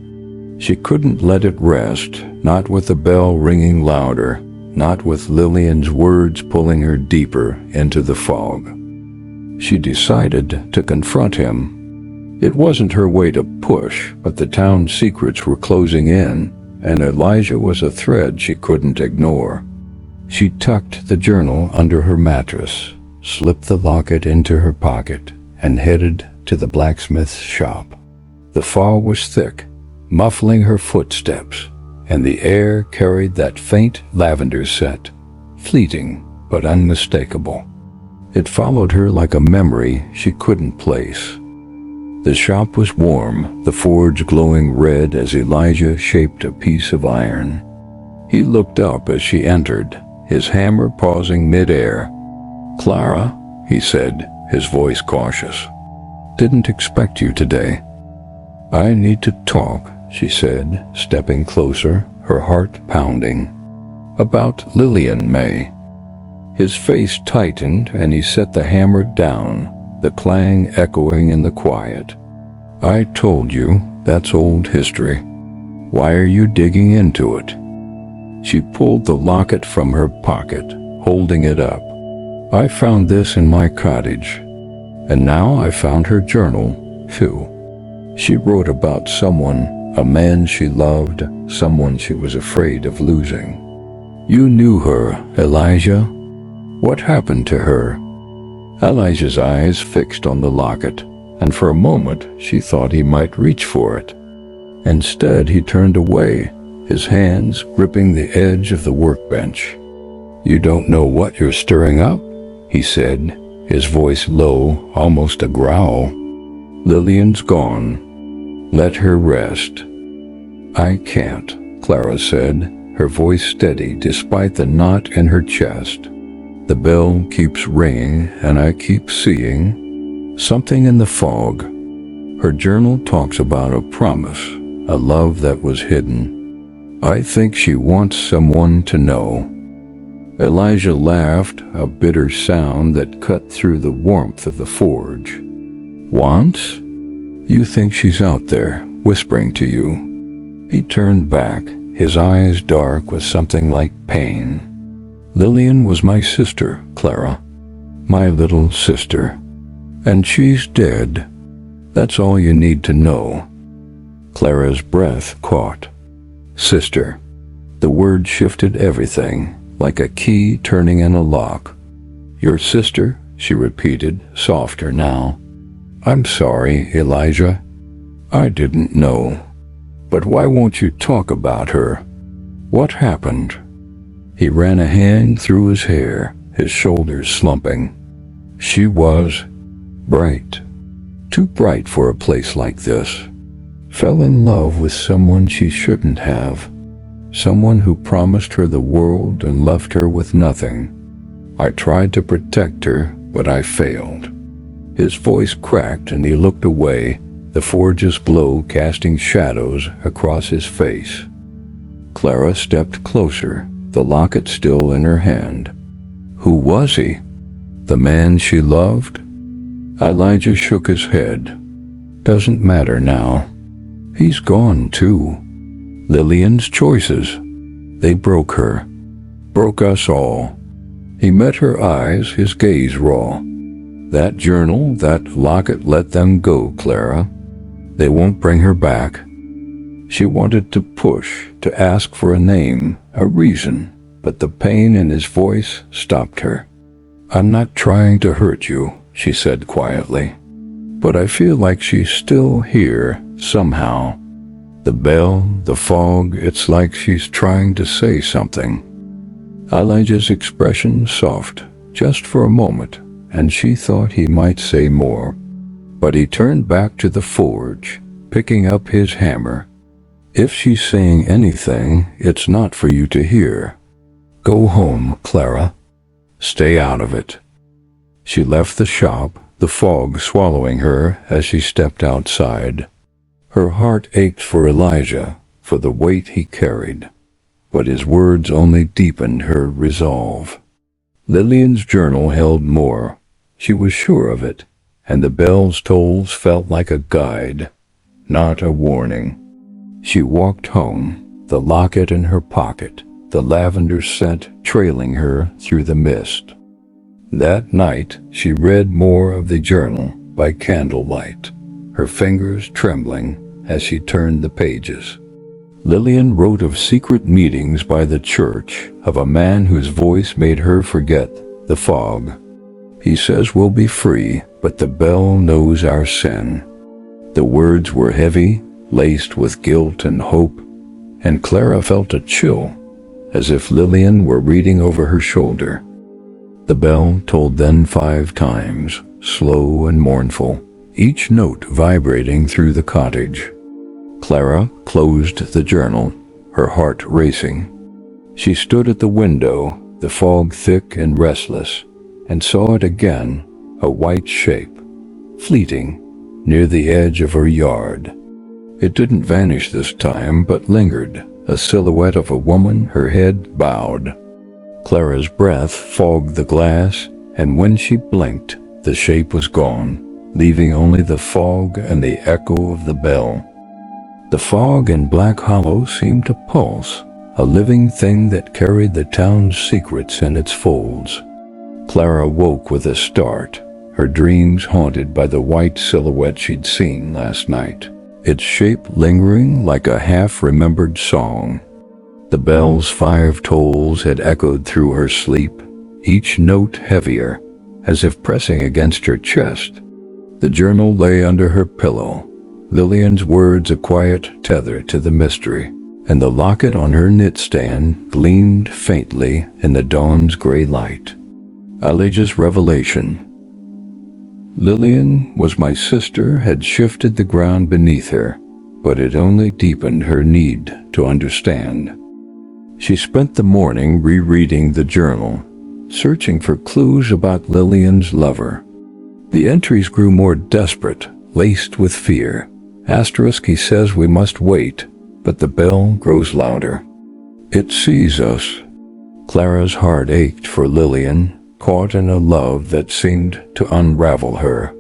She couldn't let it rest, not with the bell ringing louder, not with Lillian's words pulling her deeper into the fog. She decided to confront him. It wasn't her way to push, but the town's secrets were closing in, and Elijah was a thread she couldn't ignore. She tucked the journal under her mattress, slipped the locket into her pocket, and headed to the blacksmith's shop. The fog was thick, muffling her footsteps, and the air carried that faint lavender scent, fleeting but unmistakable. It followed her like a memory she couldn't place. The shop was warm, the forge glowing red as Elijah shaped a piece of iron. He looked up as she entered, his hammer pausing mid-air. "Clara," he said, his voice cautious. "Didn't expect you today." "I need to talk," she said, stepping closer, her heart pounding. "About Lillian May." His face tightened and he set the hammer down, the clang echoing in the quiet. "I told you, that's old history. Why are you digging into it?" She pulled the locket from her pocket, holding it up. "I found this in my cottage. And now I found her journal, too. She wrote about someone, a man she loved, someone she was afraid of losing. You knew her, Elijah. What happened to her? Elijah's eyes fixed on the locket, and for a moment she thought he might reach for it. Instead, he turned away, his hands gripping the edge of the workbench. You don't know what you're stirring up? He said, his voice low, almost a growl. Lillian's gone. Let her rest. I can't, Clara said, her voice steady despite the knot in her chest. The bell keeps ringing, and I keep seeing something in the fog. Her journal talks about a promise, a love that was hidden. I think she wants someone to know. Elijah laughed, a bitter sound that cut through the warmth of the forge. Wants? You think she's out there, whispering to you. He turned back, his eyes dark with something like pain. Lillian was my sister, Clara. My little sister. And she's dead. That's all you need to know. Clara's breath caught. Sister. The word shifted everything, like a key turning in a lock. Your sister? She repeated, softer now. I'm sorry, Elijah. I didn't know. But why won't you talk about her? What happened? He ran a hand through his hair, his shoulders slumping. She was bright. Too bright for a place like this. Fell in love with someone she shouldn't have. Someone who promised her the world and left her with nothing. I tried to protect her, but I failed. His voice cracked and he looked away, the forge's glow casting shadows across his face. Clara stepped closer, the locket still in her hand. Who was he? The man she loved? Elijah shook his head. Doesn't matter now. He's gone too. Lillian's choices. They broke her. Broke us all. He met her eyes, his gaze raw. That journal, that locket, let them go, Clara. They won't bring her back. She wanted to push, to ask for a name, a reason, but the pain in his voice stopped her. I'm not trying to hurt you, she said quietly, but I feel like she's still here, somehow. The bell, the fog, it's like she's trying to say something. Elijah's expression soft, just for a moment, and she thought he might say more. But he turned back to the forge, picking up his hammer. If she's saying anything, it's not for you to hear. Go home, Clara. Stay out of it. She left the shop, the fog swallowing her as she stepped outside. Her heart ached for Elijah, for the weight he carried, but his words only deepened her resolve. Lillian's journal held more. She was sure of it, and the bell's tolls felt like a guide, not a warning. She walked home, the locket in her pocket, the lavender scent trailing her through the mist. That night, she read more of the journal by candlelight, her fingers trembling as she turned the pages. Lillian wrote of secret meetings by the church, of a man whose voice made her forget the fog. He says we'll be free, but the bell knows our sin. The words were heavy, laced with guilt and hope, and Clara felt a chill, as if Lillian were reading over her shoulder. The bell tolled then 5 times, slow and mournful, each note vibrating through the cottage. Clara closed the journal, her heart racing. She stood at the window, the fog thick and restless, and saw it again, a white shape, fleeting, near the edge of her yard. It didn't vanish this time, but lingered, a silhouette of a woman, her head bowed. Clara's breath fogged the glass, and when she blinked, the shape was gone, leaving only the fog and the echo of the bell. The fog in Black Hollow seemed to pulse, a living thing that carried the town's secrets in its folds. Clara woke with a start, her dreams haunted by the white silhouette she'd seen last night, its shape lingering like a half-remembered song. The bell's 5 tolls had echoed through her sleep, each note heavier, as if pressing against her chest. The journal lay under her pillow, Lillian's words a quiet tether to the mystery, and the locket on her knitstand gleamed faintly in the dawn's gray light. Elijah's revelation. Lillian was my sister had shifted the ground beneath her, but it only deepened her need to understand. She spent the morning rereading the journal, searching for clues about Lillian's lover. The entries grew more desperate, laced with fear. Asterisk, he says we must wait, but the bell grows louder. It sees us. Clara's heart ached for Lillian, caught in a love that seemed to unravel her.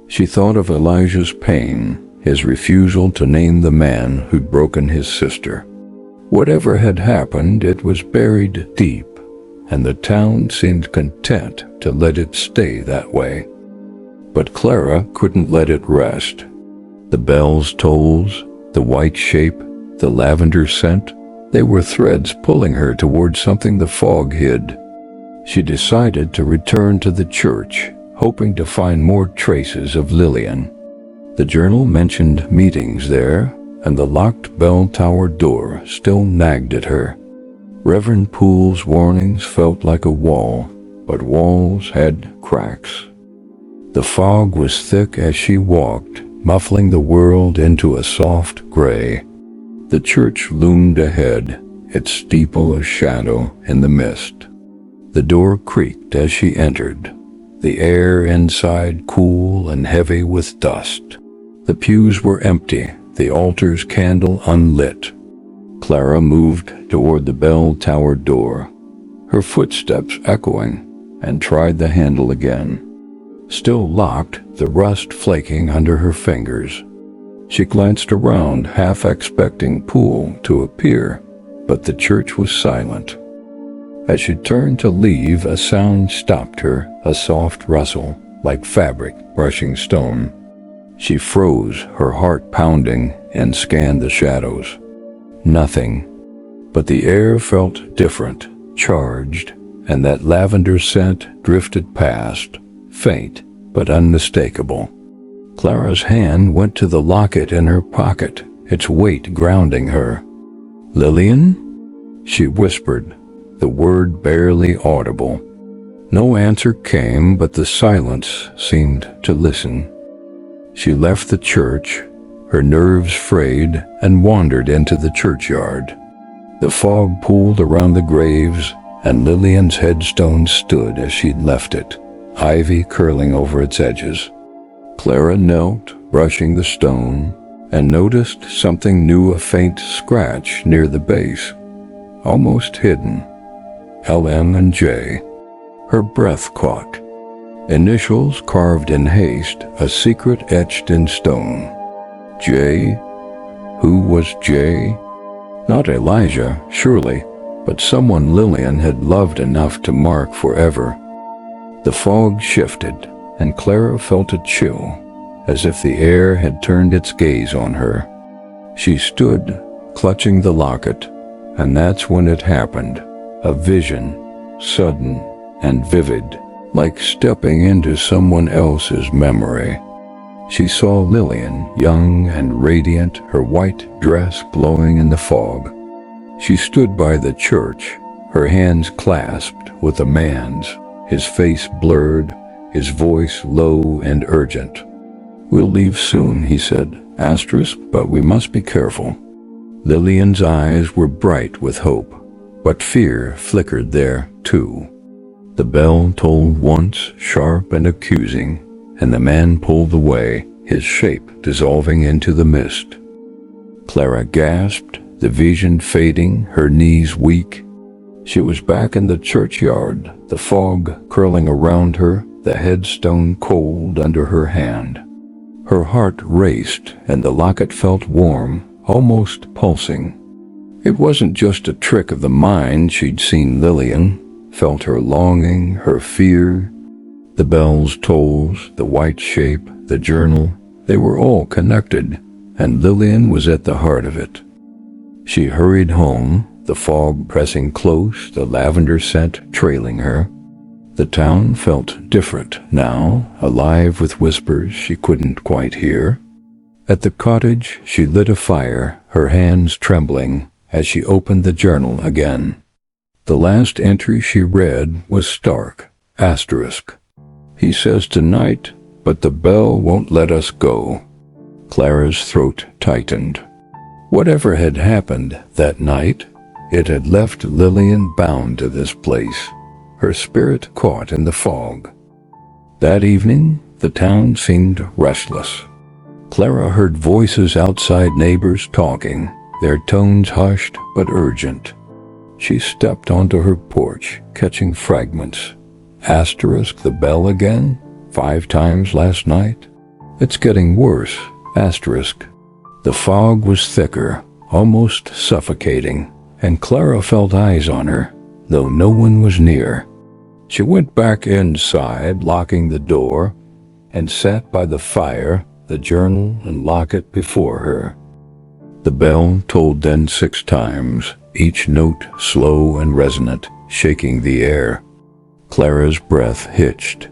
She thought of Elijah's pain, his refusal to name the man who'd broken his sister. Whatever had happened, it was buried deep, and the town seemed content to let it stay that way. But Clara couldn't let it rest. The bell's tolls, the white shape, the lavender scent, they were threads pulling her towards something the fog hid. She decided to return to the church, hoping to find more traces of Lillian. The journal mentioned meetings there, and the locked bell tower door still nagged at her. Reverend Poole's warnings felt like a wall, but walls had cracks. The fog was thick as she walked, muffling the world into a soft gray. The church loomed ahead, its steeple a shadow in the mist. The door creaked as she entered, the air inside cool and heavy with dust. The pews were empty, the altar's candle unlit. Clara moved toward the bell tower door, her footsteps echoing, and tried the handle again. Still locked, the rust flaking under her fingers. She glanced around, half expecting Poole to appear, but the church was silent. As she turned to leave, a sound stopped her, a soft rustle, like fabric brushing stone. She froze, her heart pounding, and scanned the shadows. Nothing. But the air felt different, charged, and that lavender scent drifted past, faint but unmistakable. Clara's hand went to the locket in her pocket, its weight grounding her. "Lillian?" she whispered, the word barely audible. No answer came, but the silence seemed to listen. She left the church, her nerves frayed, and wandered into the churchyard. The fog pooled around the graves, and Lillian's headstone stood as she'd left it, ivy curling over its edges. Clara knelt, brushing the stone, and noticed something new, a faint scratch near the base, almost hidden. LN and J. Her breath caught. Initials carved in haste, a secret etched in stone. J? Who was J? Not Elijah, surely, but someone Lillian had loved enough to mark forever. The fog shifted, and Clara felt a chill, as if the air had turned its gaze on her. She stood, clutching the locket, and that's when it happened. A vision, sudden and vivid, like stepping into someone else's memory. She saw Lillian, young and radiant, her white dress glowing in the fog. She stood by the church, her hands clasped with a man's, his face blurred, his voice low and urgent. "We'll leave soon," he said, but we must be careful. Lillian's eyes were bright with hope, but fear flickered there, too. The bell tolled once, sharp and accusing, and the man pulled away, his shape dissolving into the mist. Clara gasped, the vision fading, her knees weak. She was back in the churchyard, the fog curling around her, the headstone cold under her hand. Her heart raced, and the locket felt warm, almost pulsing. It wasn't just a trick of the mind. She'd seen Lillian, felt her longing, her fear. The bells, tolls, the white shape, the journal, they were all connected, and Lillian was at the heart of it. She hurried home, the fog pressing close, the lavender scent trailing her. The town felt different now, alive with whispers she couldn't quite hear. At the cottage, she lit a fire, her hands trembling, as she opened the journal again. The last entry she read was stark, asterisk. He says tonight, but the bell won't let us go. Clara's throat tightened. Whatever had happened that night, it had left Lillian bound to this place, her spirit caught in the fog. That evening, the town seemed restless. Clara heard voices outside, neighbors talking, their tones hushed but urgent. She stepped onto her porch, catching fragments. Asterisk, the bell again? 5 times last night? It's getting worse. Asterisk. The fog was thicker, almost suffocating, and Clara felt eyes on her, though no one was near. She went back inside, locking the door, and sat by the fire, the journal and locket before her. The bell tolled then 6 times, each note slow and resonant, shaking the air. Clara's breath hitched.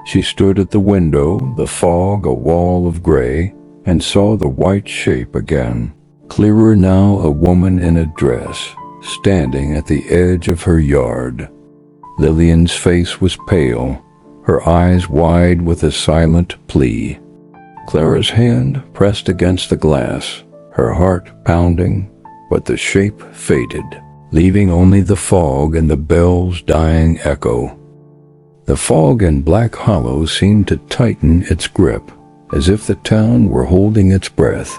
She stood at the window, the fog a wall of gray, and saw the white shape again. Clearer now, a woman in a dress, standing at the edge of her yard. Lillian's face was pale, her eyes wide with a silent plea. Clara's hand pressed against the glass, her heart pounding, but the shape faded, leaving only the fog and the bell's dying echo. The fog in Black Hollow seemed to tighten its grip, as if the town were holding its breath.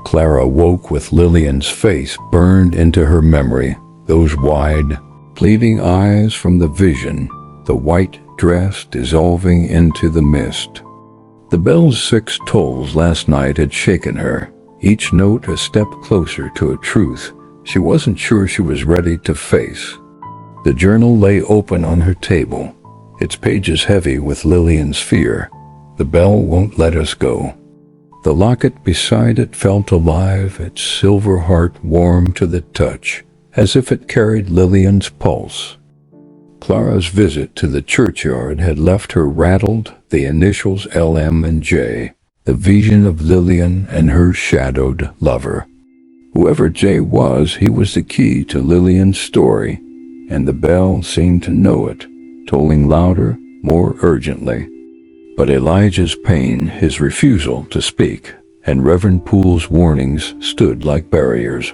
Clara woke with Lillian's face burned into her memory, those wide, pleading eyes from the vision, the white dress dissolving into the mist. The bell's 6 tolls last night had shaken her, each note a step closer to a truth she wasn't sure she was ready to face. The journal lay open on her table, its pages heavy with Lillian's fear. The bell won't let us go. The locket beside it felt alive, its silver heart warm to the touch, as if it carried Lillian's pulse. Clara's visit to the churchyard had left her rattled, the initials LM and J, the vision of Lillian and her shadowed lover. Whoever J was, he was the key to Lillian's story, and the bell seemed to know it, tolling louder, more urgently. But Elijah's pain, his refusal to speak, and Reverend Poole's warnings stood like barriers.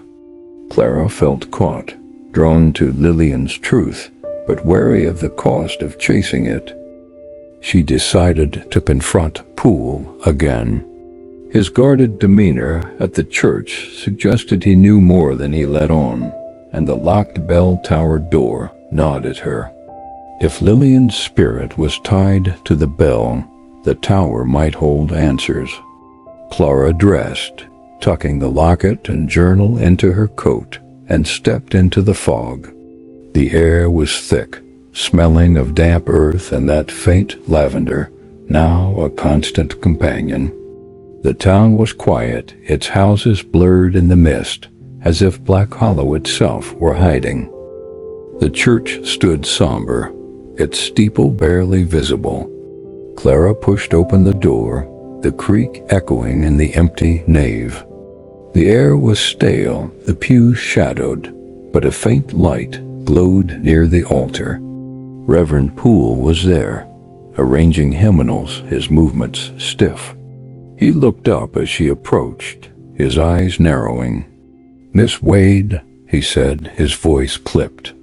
Clara felt caught, drawn to Lillian's truth, but wary of the cost of chasing it. She decided to confront Poole again. His guarded demeanor at the church suggested he knew more than he let on, and the locked bell tower door nodded her. If Lillian's spirit was tied to the bell, the tower might hold answers. Clara dressed, tucking the locket and journal into her coat, and stepped into the fog. The air was thick, smelling of damp earth and that faint lavender, now a constant companion. The town was quiet, its houses blurred in the mist, as if Black Hollow itself were hiding. The church stood somber, its steeple barely visible. Clara pushed open the door, the creak echoing in the empty nave. The air was stale, the pews shadowed, but a faint light glowed near the altar. Reverend Poole was there, arranging hymnals, his movements stiff. He looked up as she approached, his eyes narrowing. "Miss Wade," he said, his voice clipped.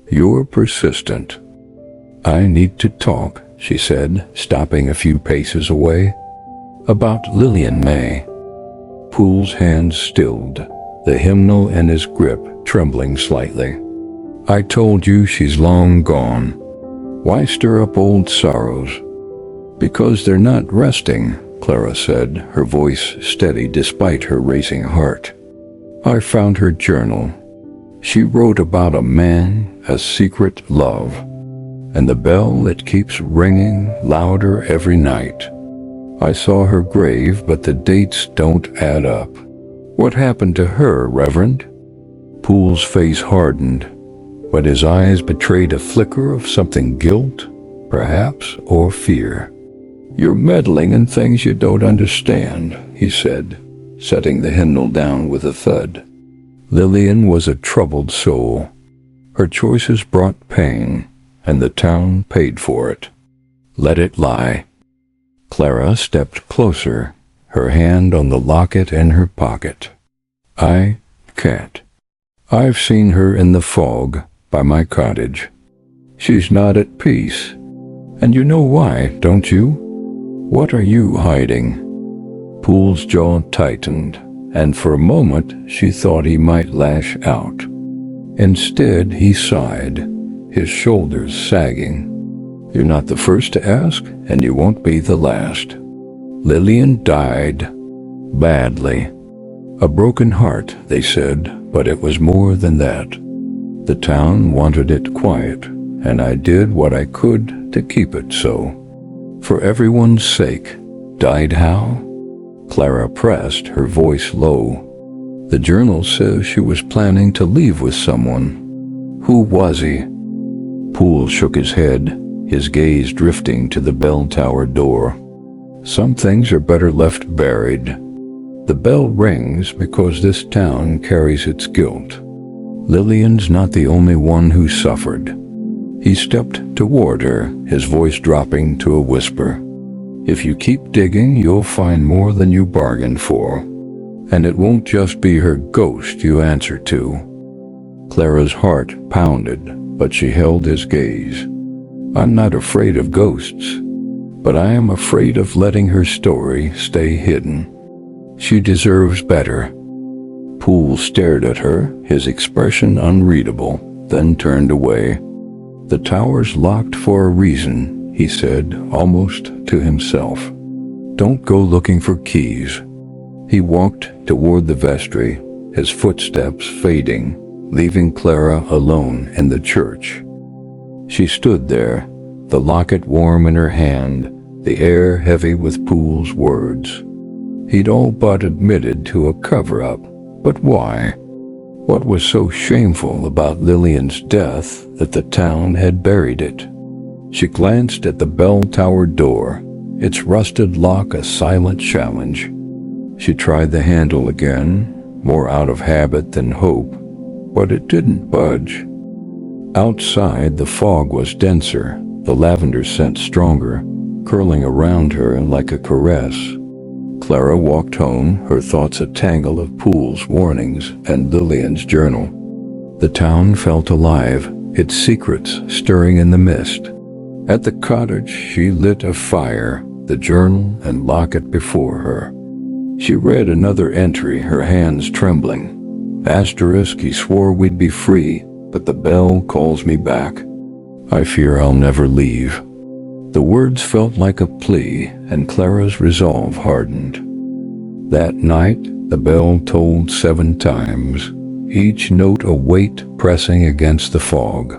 "You're persistent." "I need to talk," she said, stopping a few paces away. "About Lillian May." Poole's hands stilled, the hymnal in his grip trembling slightly. "I told you she's long gone. Why stir up old sorrows?" "Because they're not resting," Clara said, her voice steady despite her racing heart. "I found her journal. She wrote about a man, a secret love. and the bell it keeps ringing louder every night. I saw her grave, but the dates don't add up. What happened to her, Reverend? Poole's face hardened, but his eyes betrayed a flicker of something guilt, perhaps, or fear. You're meddling in things you don't understand, he said, setting the hymnal down with a thud. Lillian was a troubled soul. Her choices brought pain, and the town paid for it. Let it lie. Clara stepped closer, her hand on the locket in her pocket. I can't. I've seen her in the fog by my cottage. She's not at peace. And you know why, don't you? What are you hiding? Poole's jaw tightened, and for a moment she thought he might lash out. Instead, he sighed, his shoulders sagging. You're not the first to ask, and you won't be the last. Lillian died. Badly. A broken heart, they said, but it was more than that. The town wanted it quiet, and I did what I could to keep it so. For everyone's sake. Died how? Clara pressed, her voice low. The journal says she was planning to leave with someone. Who was he? Poole shook his head, his gaze drifting to the bell tower door. Some things are better left buried. The bell rings because this town carries its guilt. Lillian's not the only one who suffered. He stepped toward her, his voice dropping to a whisper. If you keep digging, you'll find more than you bargained for. And it won't just be her ghost you answer to. Clara's heart pounded, but she held his gaze. I'm not afraid of ghosts, but I am afraid of letting her story stay hidden. She deserves better. Poole stared at her, his expression unreadable, then turned away. The tower's locked for a reason, he said, almost to himself. Don't go looking for keys. He walked toward the vestry, his footsteps fading, leaving Clara alone in the church. She stood there, the locket warm in her hand, the air heavy with Poole's words. He'd all but admitted to a cover-up, but why? What was so shameful about Lillian's death that the town had buried it? She glanced at the bell tower door, its rusted lock a silent challenge. She tried the handle again, more out of habit than hope, but it didn't budge. Outside, the fog was denser, the lavender scent stronger, curling around her like a caress. Clara walked home, her thoughts a tangle of Poole's warnings and Lillian's journal. The town felt alive, its secrets stirring in the mist. At the cottage, she lit a fire, the journal and locket before her. She read another entry, her hands trembling. Asterisk, he swore we'd be free, but the bell calls me back. I fear I'll never leave. The words felt like a plea, and Clara's resolve hardened. That night, the bell tolled 7 times, each note a weight pressing against the fog.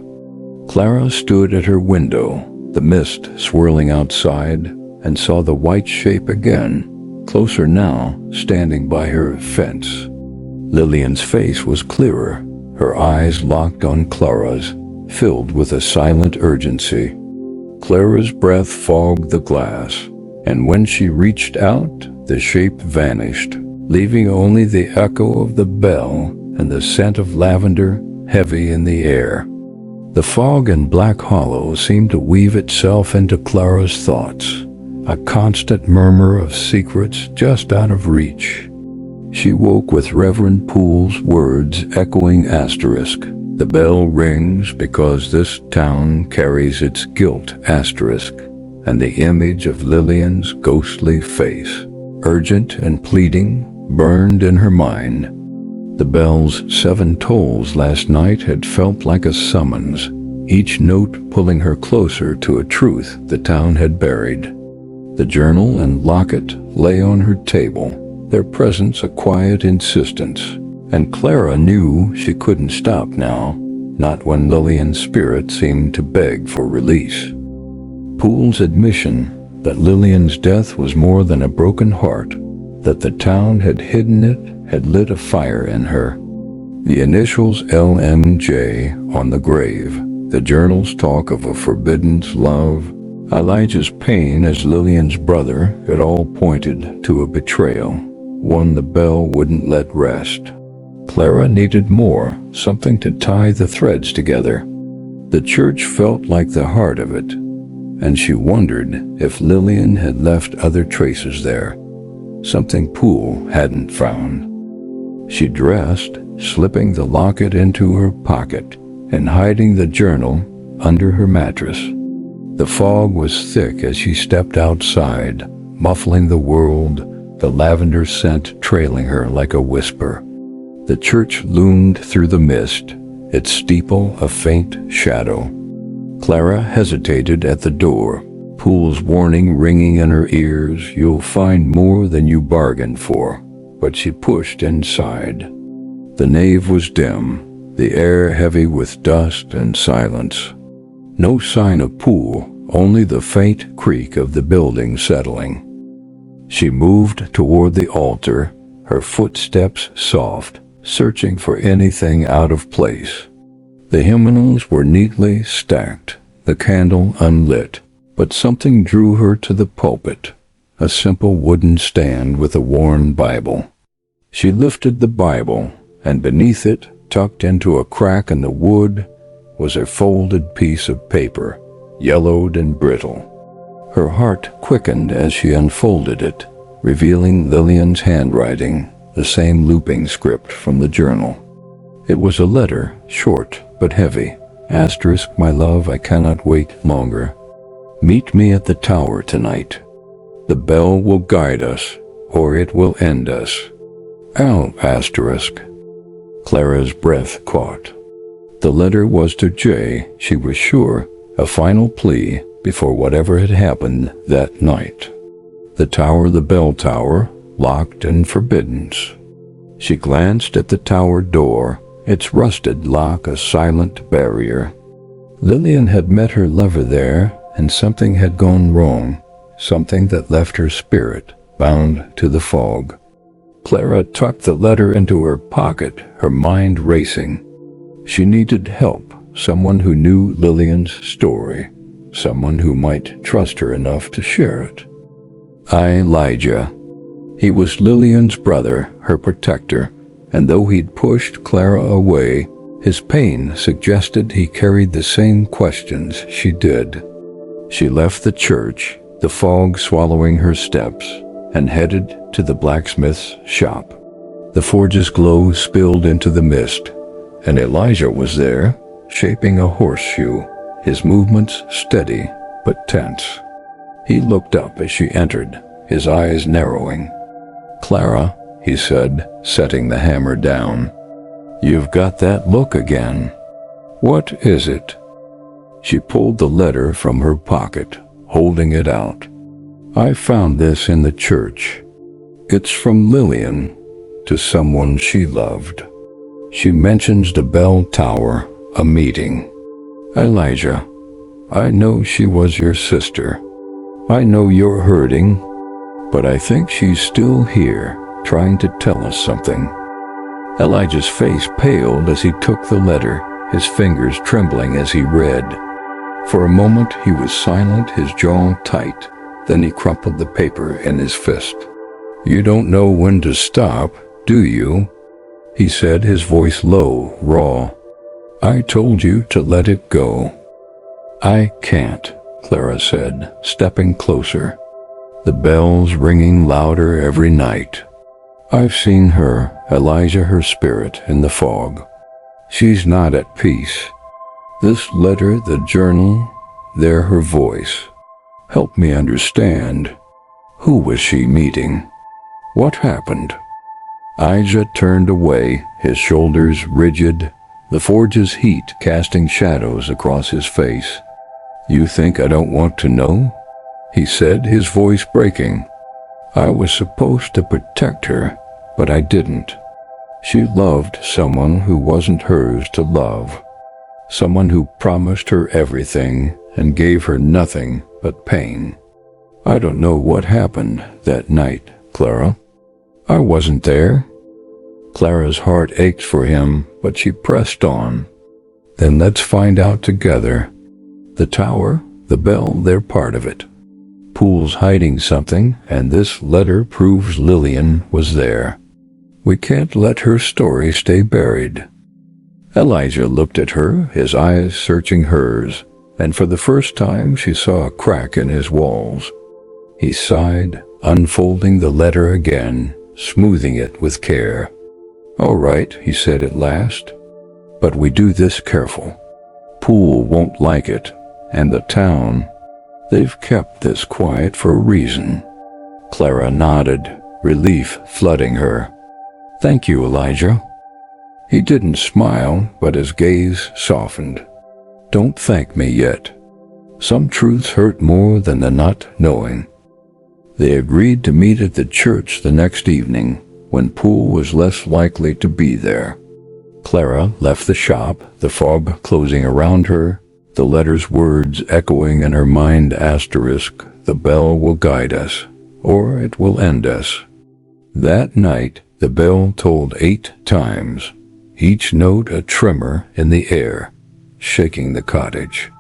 Clara stood at her window, the mist swirling outside, and saw the white shape again, closer now, standing by her fence. Lillian's face was clearer, her eyes locked on Clara's, filled with a silent urgency. Clara's breath fogged the glass, and when she reached out, the shape vanished, leaving only the echo of the bell and the scent of lavender heavy in the air. The fog and black hollow seemed to weave itself into Clara's thoughts, a constant murmur of secrets just out of reach. She woke with Reverend Poole's words echoing asterisk. The bell rings because this town carries its guilt asterisk, and the image of Lillian's ghostly face, urgent and pleading, burned in her mind. The bell's 7 tolls last night had felt like a summons, each note pulling her closer to a truth the town had buried. The journal and locket lay on her table, their presence a quiet insistence, and Clara knew she couldn't stop now. not when Lillian's spirit seemed to beg for release. Poole's admission that Lillian's death was more than a broken heart, that the town had hidden it, had lit a fire in her. The initials LMJ on the grave, the journal's talk of a forbidden love, Elijah's pain as Lillian's brother, it all pointed to a betrayal, one the bell wouldn't let rest. Clara needed more, something to tie the threads together. The church felt like the heart of it, and she wondered if Lillian had left other traces there, something Poole hadn't found. She dressed, slipping the locket into her pocket and hiding the journal under her mattress. The fog was thick as she stepped outside, muffling the world, the lavender scent trailing her like a whisper. The church loomed through the mist, its steeple a faint shadow. Clara hesitated at the door, Poole's warning ringing in her ears, "You'll find more than you bargained for." But she pushed inside. The nave was dim, the air heavy with dust and silence. No sign of Poole, only the faint creak of the building settling. She moved toward the altar, her footsteps soft, searching for anything out of place. The hymnals were neatly stacked, the candle unlit, but something drew her to the pulpit, a simple wooden stand with a worn Bible. She lifted the Bible, and beneath it, tucked into a crack in the wood, was a folded piece of paper, yellowed and brittle. Her heart quickened as she unfolded it, revealing Lillian's handwriting, the same looping script from the journal. It was a letter, short but heavy. Asterisk, my love, I cannot wait longer. Meet me at the tower tonight. The bell will guide us, or it will end us. Al asterisk. Clara's breath caught. The letter was to Jay, she was sure, a final plea before whatever had happened that night. The tower, the bell tower, locked and forbidden. She glanced at the tower door, its rusted lock a silent barrier. Lillian had met her lover there, and something had gone wrong, something that left her spirit bound to the fog. Clara tucked the letter into her pocket, her mind racing. She needed help, someone who knew Lillian's story, someone who might trust her enough to share it. Elijah. He was Lillian's brother, her protector, and though he'd pushed Clara away, his pain suggested he carried the same questions she did. She left the church, the fog swallowing her steps, and headed to the blacksmith's shop. The forge's glow spilled into the mist, and Elijah was there, shaping a horseshoe, his movements steady but tense. He looked up as she entered, his eyes narrowing. "Clara," he said, setting the hammer down. "You've got that look again. What is it?" She pulled the letter from her pocket, holding it out. "I found this in the church. It's from Lillian to someone she loved. She mentions the bell tower, a meeting. Elijah, I know she was your sister. I know you're hurting, but I think she's still here, trying to tell us something." Elijah's face paled as he took the letter, his fingers trembling as he read. For a moment he was silent, his jaw tight. Then he crumpled the paper in his fist. "You don't know when to stop, do you?" he said, his voice low, raw. "I told you to let it go." "I can't," Clara said, stepping closer. The bells ringing louder every night. "I've seen her, Elijah, her spirit, in the fog. She's not at peace. This letter, the journal, they're her voice. Help me understand. Who was she meeting? What happened?" Elijah turned away, his shoulders rigid, the forge's heat casting shadows across his face. "You think I don't want to know?" he said, his voice breaking. "I was supposed to protect her, but I didn't. She loved someone who wasn't hers to love. Someone who promised her everything and gave her nothing but pain. I don't know what happened that night, Clara. I wasn't there. Clara's heart ached for him, but she pressed on. Then let's find out together. The tower, the bell, they're part of it. Poole's hiding something, and this letter proves Lillian was there. We can't let her story stay buried. Elijah looked at her, his eyes searching hers, and for the first time she saw a crack in his walls. He sighed, unfolding the letter again, smoothing it with care. "All right," he said at last, "but we do this careful. Poole won't like it, and the town. They've kept this quiet for a reason." Clara nodded, relief flooding her. "Thank you, Elijah." He didn't smile, but his gaze softened. "Don't thank me yet. Some truths hurt more than the not knowing." They agreed to meet at the church the next evening, when Poole was less likely to be there. Clara left the shop, the fog closing around her, the letter's words echoing in her mind. "The bell will guide us, or it will end us." That night, the bell tolled 8 times, each note a tremor in the air, shaking the cottage.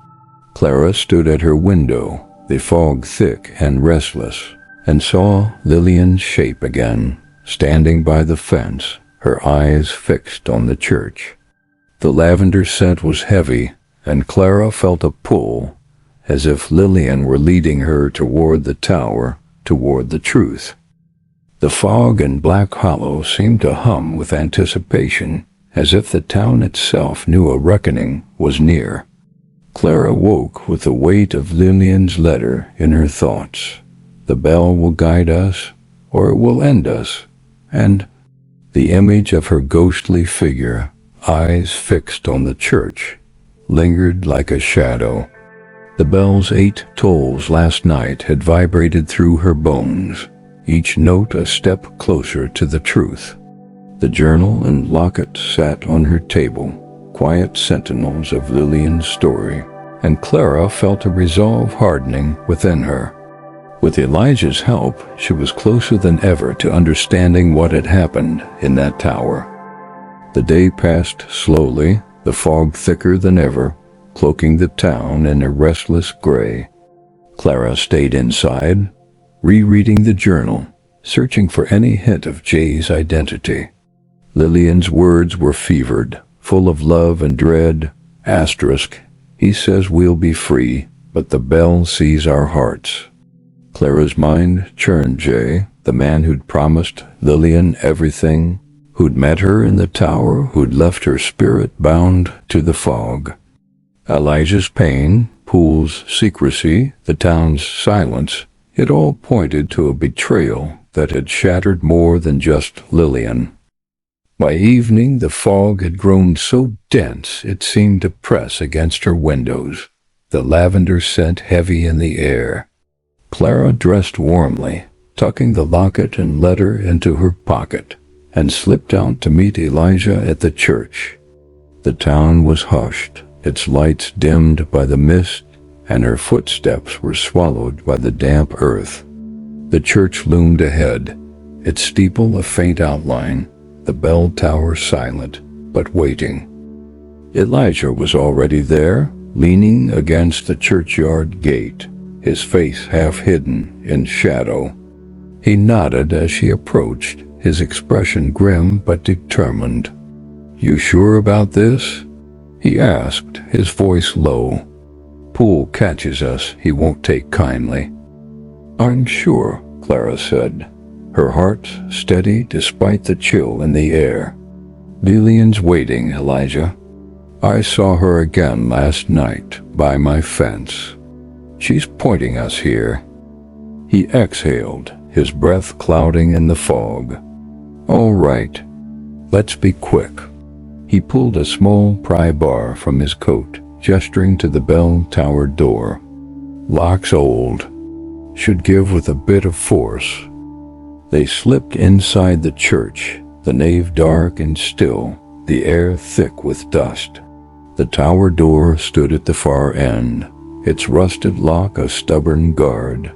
Clara stood at her window, the fog thick and restless, and saw Lillian's shape again, standing by the fence, her eyes fixed on the church. The lavender scent was heavy, and Clara felt a pull, as if Lillian were leading her toward the tower, toward the truth. The fog in Black Hollow seemed to hum with anticipation, as if the town itself knew a reckoning was near. Clara woke with the weight of Lillian's letter in her thoughts. The bell will guide us, or it will end us, and the image of her ghostly figure, eyes fixed on the church, lingered like a shadow. The bell's 8 tolls last night had vibrated through her bones, each note a step closer to the truth. The journal and locket sat on her table, quiet sentinels of Lillian's story, and Clara felt a resolve hardening within her. With Elijah's help, she was closer than ever to understanding what had happened in that tower. The day passed slowly, the fog thicker than ever, cloaking the town in a restless gray. Clara stayed inside, rereading the journal, searching for any hint of Jay's identity. Lillian's words were fevered, full of love and dread. He says we'll be free, but the bell sees our hearts. Clara's mind churned Jay, the man who'd promised Lillian everything, who'd met her in the tower, who'd left her spirit bound to the fog. Elijah's pain, Poole's secrecy, the town's silence, it all pointed to a betrayal that had shattered more than just Lillian. By evening, the fog had grown so dense it seemed to press against her windows, the lavender scent heavy in the air. Clara dressed warmly, tucking the locket and letter into her pocket, and slipped out to meet Elijah at the church. The town was hushed, its lights dimmed by the mist, and her footsteps were swallowed by the damp earth. The church loomed ahead, its steeple a faint outline, the bell tower silent, but waiting. Elijah was already there, leaning against the churchyard gate, his face half hidden in shadow. He nodded as she approached, his expression grim but determined. "You sure about this?" he asked, his voice low. "Poole catches us, he won't take kindly." "I'm sure," Clara said, her heart steady despite the chill in the air. "Lillian's waiting, Elijah. I saw her again last night by my fence. She's pointing us here." He exhaled, his breath clouding in the fog. "All right, let's be quick." He pulled a small pry bar from his coat, gesturing to the bell tower door. "Lock's old. Should give with a bit of force." They slipped inside the church, the nave dark and still, the air thick with dust. The tower door stood at the far end, its rusted lock a stubborn guard.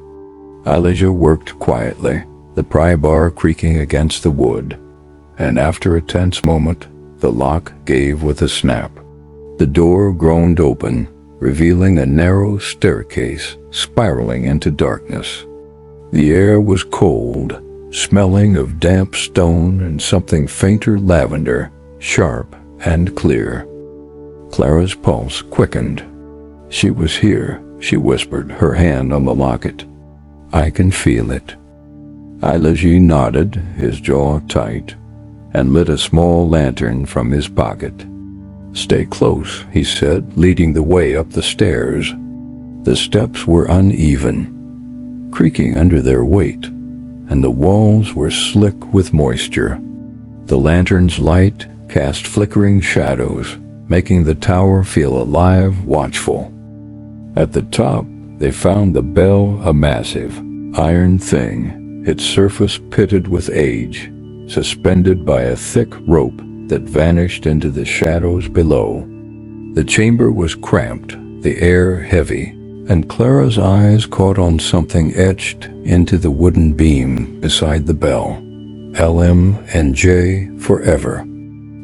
Elijah worked quietly, the pry bar creaking against the wood, and after a tense moment, the lock gave with a snap. The door groaned open, revealing a narrow staircase spiraling into darkness. The air was cold, smelling of damp stone and something fainter lavender, sharp and clear. Clara's pulse quickened. "She was here," she whispered, her hand on the locket. "I can feel it." Elijah nodded, his jaw tight, and lit a small lantern from his pocket. "Stay close," he said, leading the way up the stairs. The steps were uneven, creaking under their weight, and the walls were slick with moisture. The lantern's light cast flickering shadows, making the tower feel alive, watchful. At the top, they found the bell, a massive, iron thing, its surface pitted with age, suspended by a thick rope that vanished into the shadows below. The chamber was cramped, the air heavy, and Clara's eyes caught on something etched into the wooden beam beside the bell. LM and J forever.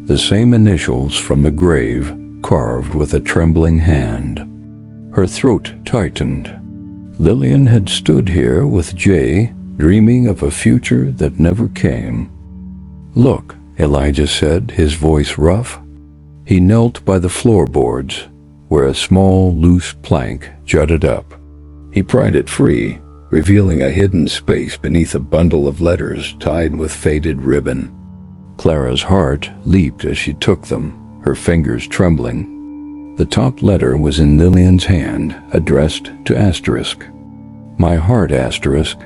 The same initials from the grave, carved with a trembling hand. Her throat tightened. Lillian had stood here with J, dreaming of a future that never came. "Look," Elijah said, his voice rough. He knelt by the floorboards, where a small, loose plank jutted up. He pried it free, revealing a hidden space beneath a bundle of letters tied with faded ribbon. Clara's heart leaped as she took them, her fingers trembling. The top letter was in Lillian's hand, addressed to Asterisk. "My heart, Asterisk."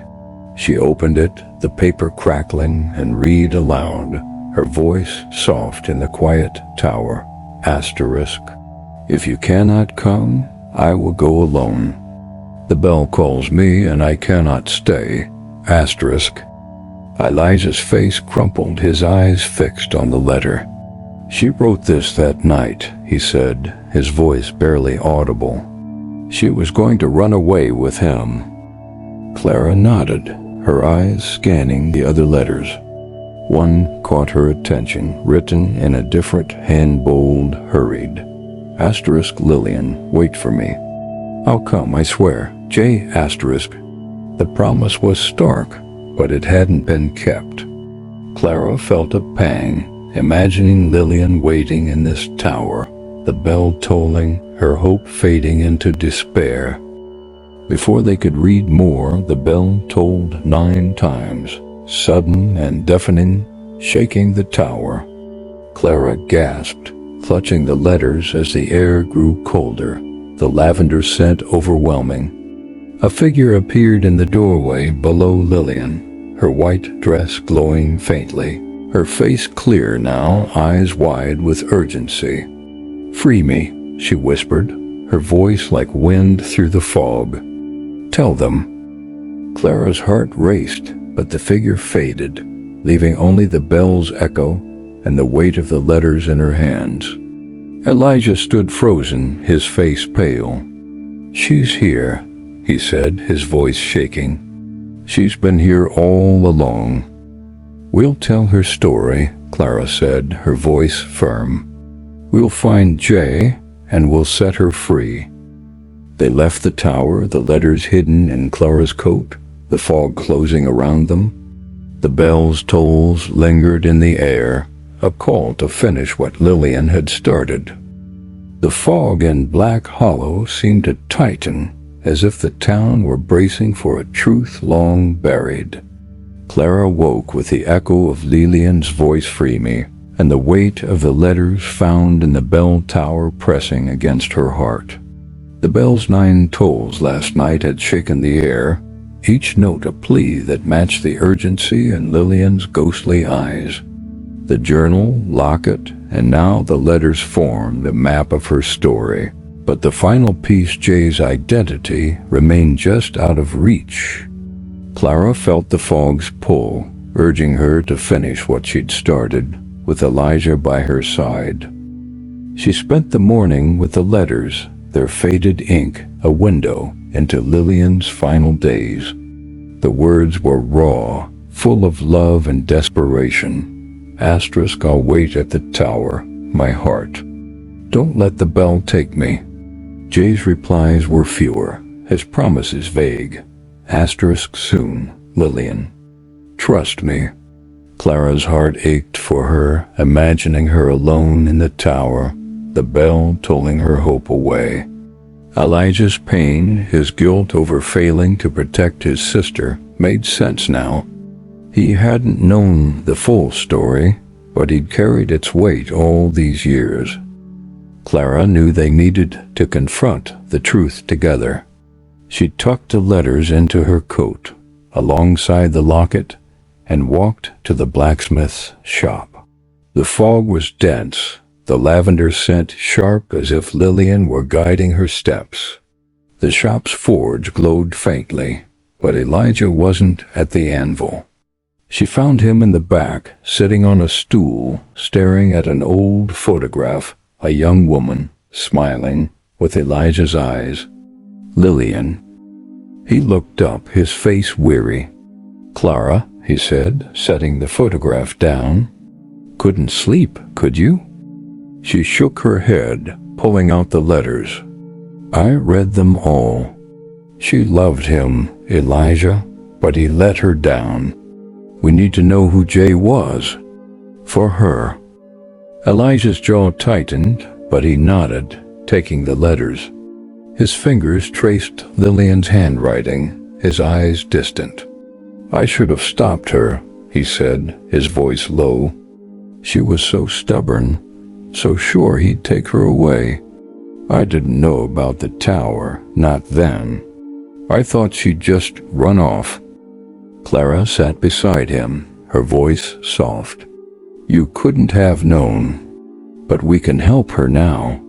She opened it, the paper crackling, and read aloud, her voice soft in the quiet tower. Asterisk. "If you cannot come, I will go alone. The bell calls me and I cannot stay. Asterisk." Elijah's face crumpled, his eyes fixed on the letter. "She wrote this that night," he said, his voice barely audible. "She was going to run away with him." Clara nodded, her eyes scanning the other letters. One caught her attention, written in a different hand, bold, hurried. Asterisk Lillian, wait for me. "I'll come, I swear. J asterisk." The promise was stark, but it hadn't been kept. Clara felt a pang, imagining Lillian waiting in this tower, the bell tolling, her hope fading into despair. Before they could read more, the bell tolled 9 times, sudden and deafening, shaking the tower. Clara gasped, clutching the letters as the air grew colder, the lavender scent overwhelming. A figure appeared in the doorway below Lillian, her white dress glowing faintly, her face clear now, eyes wide with urgency. "Free me," she whispered, her voice like wind through the fog. "Tell them." Clara's heart raced, but the figure faded, leaving only the bell's echo and the weight of the letters in her hands. Elijah stood frozen, his face pale. "She's here," he said, his voice shaking. "She's been here all along." "We'll tell her story," Clara said, her voice firm. "We'll find Jay, and we'll set her free." They left the tower, the letters hidden in Clara's coat, the fog closing around them. The bell's tolls lingered in the air, a call to finish what Lillian had started. The fog in Black Hollow seemed to tighten, as if the town were bracing for a truth long buried. Clara woke with the echo of Lillian's voice, "Free me," and the weight of the letters found in the bell tower pressing against her heart. The bell's 9 tolls last night had shaken the air, each note a plea that matched the urgency in Lillian's ghostly eyes. The journal, Locket, and now the letters formed the map of her story, but the final piece, Jay's identity, remained just out of reach. Clara felt the fog's pull, urging her to finish what she'd started, with Elijah by her side. She spent the morning with the letters, their faded ink a window into Lillian's final days. The words were raw, full of love and desperation. Asterisk, I'll wait at the tower, my heart. Don't let the bell take me. Jay's replies were fewer, his promises vague. Asterisk, soon, Lillian. Trust me. Clara's heart ached for her, imagining her alone in the tower, the bell tolling her hope away. Elijah's pain, his guilt over failing to protect his sister, made sense now. He hadn't known the full story, but he'd carried its weight all these years. Clara knew they needed to confront the truth together. She tucked the letters into her coat, alongside the locket, and walked to the blacksmith's shop. The fog was dense, the lavender scent sharp as if Lillian were guiding her steps. The shop's forge glowed faintly, but Elijah wasn't at the anvil. She found him in the back, sitting on a stool, staring at an old photograph, a young woman, smiling, with Elijah's eyes. Lillian. He looked up, his face weary. Clara, he said, setting the photograph down. Couldn't sleep, could you? She shook her head, pulling out the letters. I read them all. She loved him, Elijah, but he let her down. We need to know who Jay was. For her. Elijah's jaw tightened, but he nodded, taking the letters. His fingers traced Lillian's handwriting, his eyes distant. I should have stopped her, he said, his voice low. She was so stubborn, so sure he'd take her away. I didn't know about the tower, not then. I thought she'd just run off. Clara sat beside him, her voice soft. You couldn't have known, but we can help her now.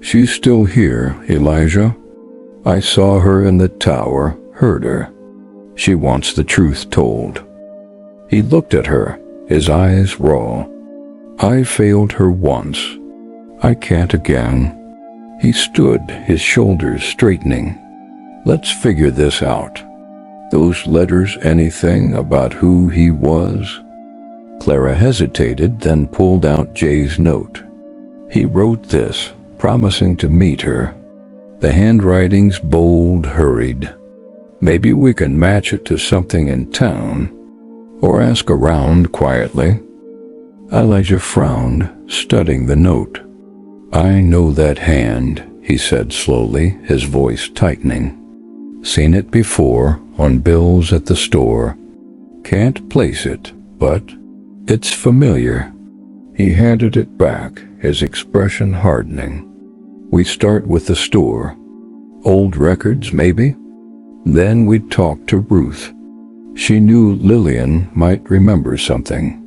She's still here, Elijah. I saw her in the tower, heard her. She wants the truth told. He looked at her, his eyes raw. I failed her once. I can't again. He stood, his shoulders straightening. Let's figure this out. Those letters anything about who he was? Clara hesitated, then pulled out Jay's note. He wrote this, promising to meet her. The handwriting's bold, hurried. Maybe we can match it to something in town, or ask around quietly. Elijah frowned, studying the note. I know that hand, he said slowly, his voice tightening. Seen it before, on bills at the store. Can't place it, but it's familiar. He handed it back, his expression hardening. We start with the store. Old records, maybe? Then we'd talk to Ruth. She knew Lillian might remember something.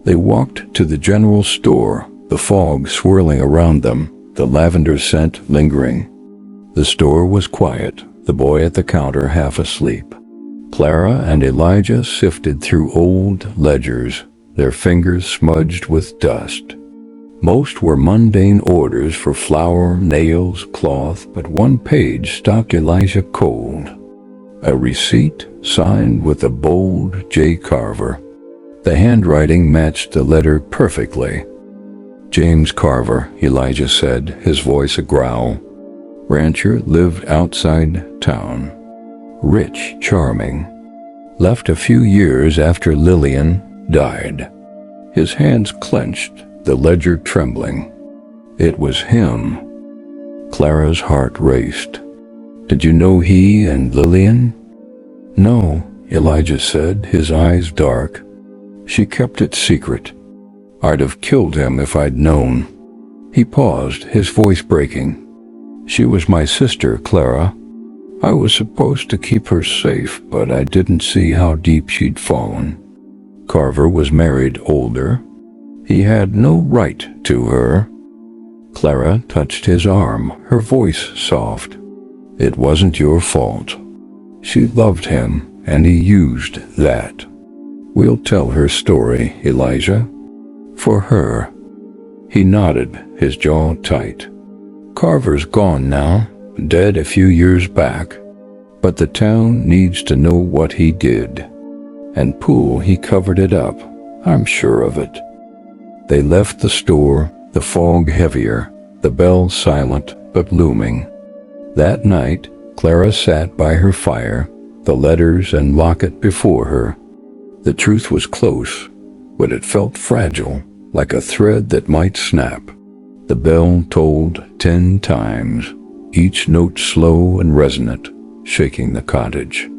They walked to the general store, the fog swirling around them, the lavender scent lingering. The store was quiet, the boy at the counter half asleep. Clara and Elijah sifted through old ledgers, their fingers smudged with dust. Most were mundane orders for flour, nails, cloth, but one page stopped Elijah cold. A receipt signed with a bold J. Carver. The handwriting matched the letter perfectly. James Carver, Elijah said, his voice a growl. Rancher, lived outside town. Rich, charming. Left a few years after Lillian died. His hands clenched, the ledger trembling. It was him. Clara's heart raced. Did you know he and Lillian? No, Elijah said, his eyes dark. She kept it secret. I'd have killed him if I'd known. He paused, his voice breaking. She was my sister, Clara. I was supposed to keep her safe, but I didn't see how deep she'd fallen. Carver was married, older. He had no right to her. Clara touched his arm, her voice soft. It wasn't your fault. She loved him, and he used that. We'll tell her story, Elijah. For her. He nodded, his jaw tight. Carver's gone now, dead a few years back. But the town needs to know what he did. And Poole, he covered it up, I'm sure of it. They left the store, the fog heavier, the bell silent but looming. That night, Clara sat by her fire, the letters and locket before her. The truth was close, but it felt fragile, like a thread that might snap. The bell tolled 10 times, each note slow and resonant, shaking the cottage.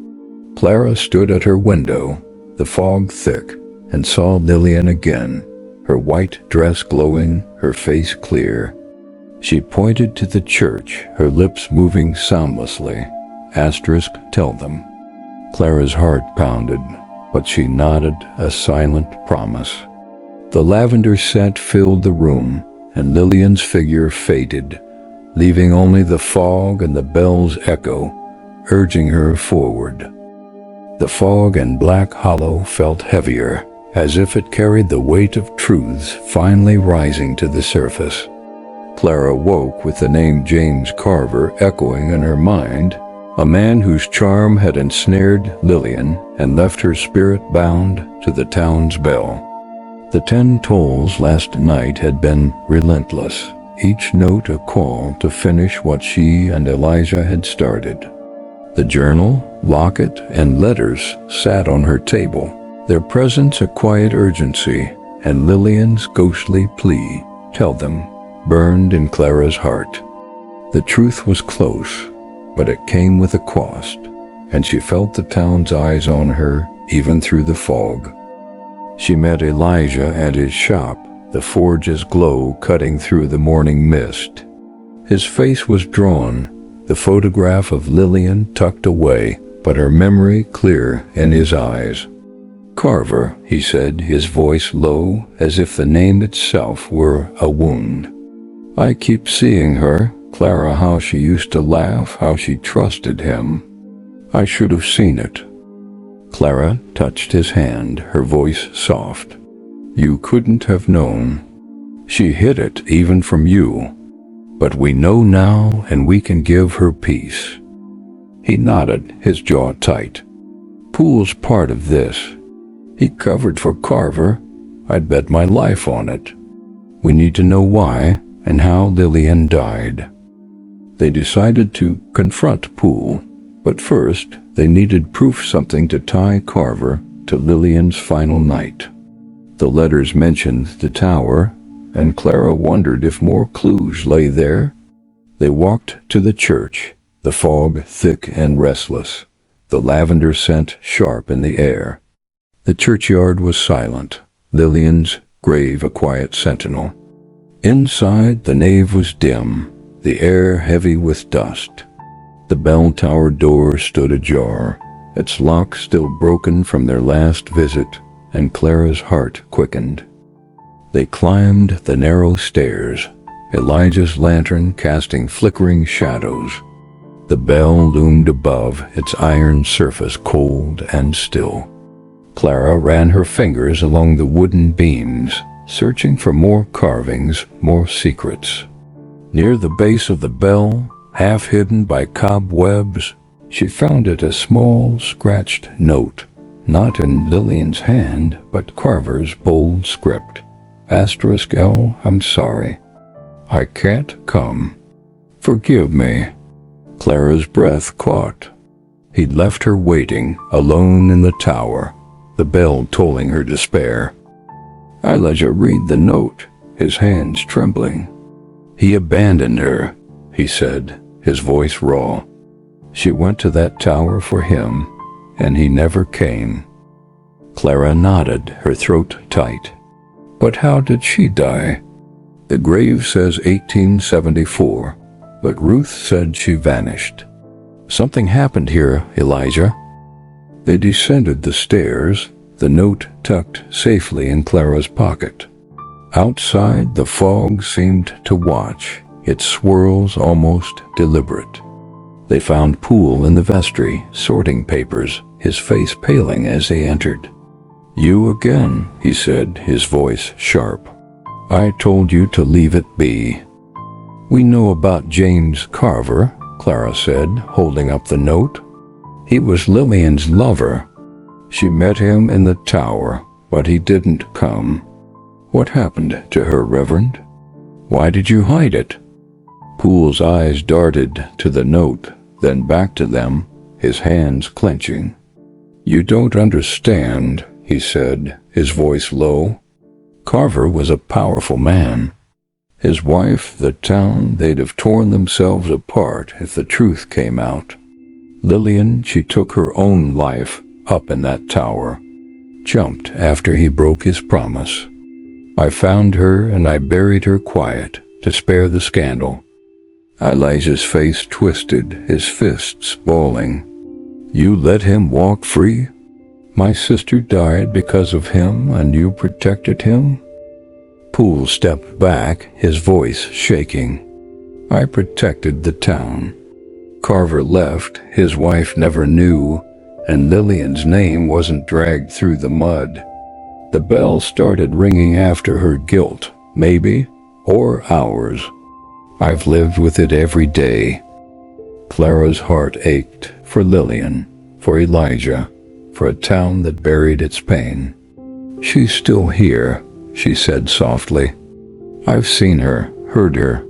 Clara stood at her window, the fog thick, and saw Lillian again, her white dress glowing, her face clear. She pointed to the church, her lips moving soundlessly. Asterisk, tell them. Clara's heart pounded, but she nodded a silent promise. The lavender scent filled the room, and Lillian's figure faded, leaving only the fog and the bell's echo, urging her forward. The fog and Black Hollow felt heavier, as if it carried the weight of truths finally rising to the surface. Clara woke with the name James Carver echoing in her mind, a man whose charm had ensnared Lillian and left her spirit bound to the town's bell. The 10 tolls last night had been relentless, each note a call to finish what she and Elijah had started. The journal, locket, and letters sat on her table, their presence a quiet urgency, and Lillian's ghostly plea, tell them, burned in Clara's heart. The truth was close, but it came with a cost, and she felt the town's eyes on her even through the fog. She met Elijah at his shop, the forge's glow cutting through the morning mist. His face was drawn, the photograph of Lillian tucked away, but her memory clear in his eyes. Carver, he said, his voice low, as if the name itself were a wound. I keep seeing her, Clara, how she used to laugh, how she trusted him. I should have seen it. Clara touched his hand, her voice soft. You couldn't have known. She hid it even from you. But we know now, and we can give her peace. He nodded, his jaw tight. Poole's part of this. He covered for Carver. I'd bet my life on it. We need to know why and how Lillian died. They decided to confront Poole, but first they needed proof, something to tie Carver to Lillian's final night. The letters mentioned the tower, and Clara wondered if more clues lay there. They walked to the church, the fog thick and restless, the lavender scent sharp in the air. The churchyard was silent, Lillian's grave a quiet sentinel. Inside, the nave was dim, the air heavy with dust. The bell tower door stood ajar, its lock still broken from their last visit, and Clara's heart quickened. They climbed the narrow stairs, Elijah's lantern casting flickering shadows. The bell loomed above, its iron surface cold and still. Clara ran her fingers along the wooden beams, searching for more carvings, more secrets. Near the base of the bell, half hidden by cobwebs, she found it a small, scratched note, not in Lillian's hand, but Carver's bold script. Asterisk L, I'm sorry. I can't come. Forgive me. Clara's breath caught. He'd left her waiting, alone in the tower, the bell tolling her despair. I let you read the note, his hands trembling. He abandoned her, he said, his voice raw. She went to that tower for him, and he never came. Clara nodded, her throat tight. But how did she die? The grave says 1874, but Ruth said she vanished. Something happened here, Elijah. They descended the stairs, the note tucked safely in Clara's pocket. Outside, the fog seemed to watch, its swirls almost deliberate. They found Poole in the vestry, sorting papers, his face paling as they entered. You again, he said, his voice sharp. I told you to leave it be. We know about James Carver, Clara said, holding up the note. He was Lillian's lover. She met him in the tower, but he didn't come. What happened to her, Reverend? Why did you hide it? Poole's eyes darted to the note, then back to them, his hands clenching. You don't understand, he said, his voice low. Carver was a powerful man. His wife, the town, they'd have torn themselves apart if the truth came out. Lillian, she took her own life up in that tower, jumped after he broke his promise. I found her and I buried her quiet to spare the scandal. Elijah's face twisted, his fists balling. You let him walk free? My sister died because of him and you protected him? Poole stepped back, his voice shaking. I protected the town. Carver left, his wife never knew, and Lillian's name wasn't dragged through the mud. The bell started ringing after her guilt, maybe, or ours. I've lived with it every day. Clara's heart ached for Lillian, for Elijah, for a town that buried its pain. She's still here, she said softly. I've seen her, heard her.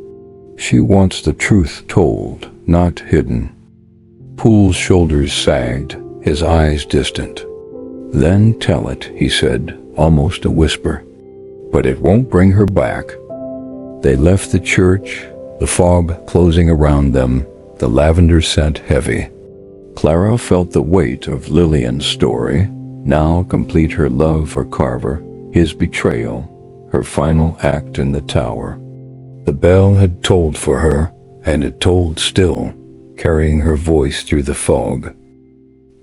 She wants the truth told, not hidden. Poole's shoulders sagged, his eyes distant. Then tell it, he said, almost a whisper. But it won't bring her back. They left the church, the fog closing around them, the lavender scent heavy. Clara felt the weight of Lillian's story, now complete her love for Carver, his betrayal, her final act in the tower. The bell had tolled for her, and it tolled still, carrying her voice through the fog.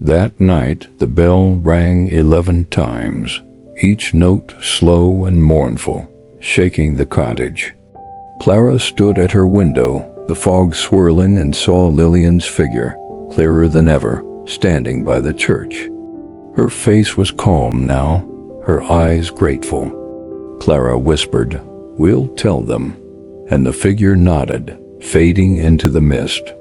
That night the bell rang 11 times, each note slow and mournful, shaking the cottage. Clara stood at her window, the fog swirling, and saw Lillian's figure, clearer than ever, standing by the church. Her face was calm now, her eyes grateful. Clara whispered, We'll tell them, and the figure nodded, fading into the mist.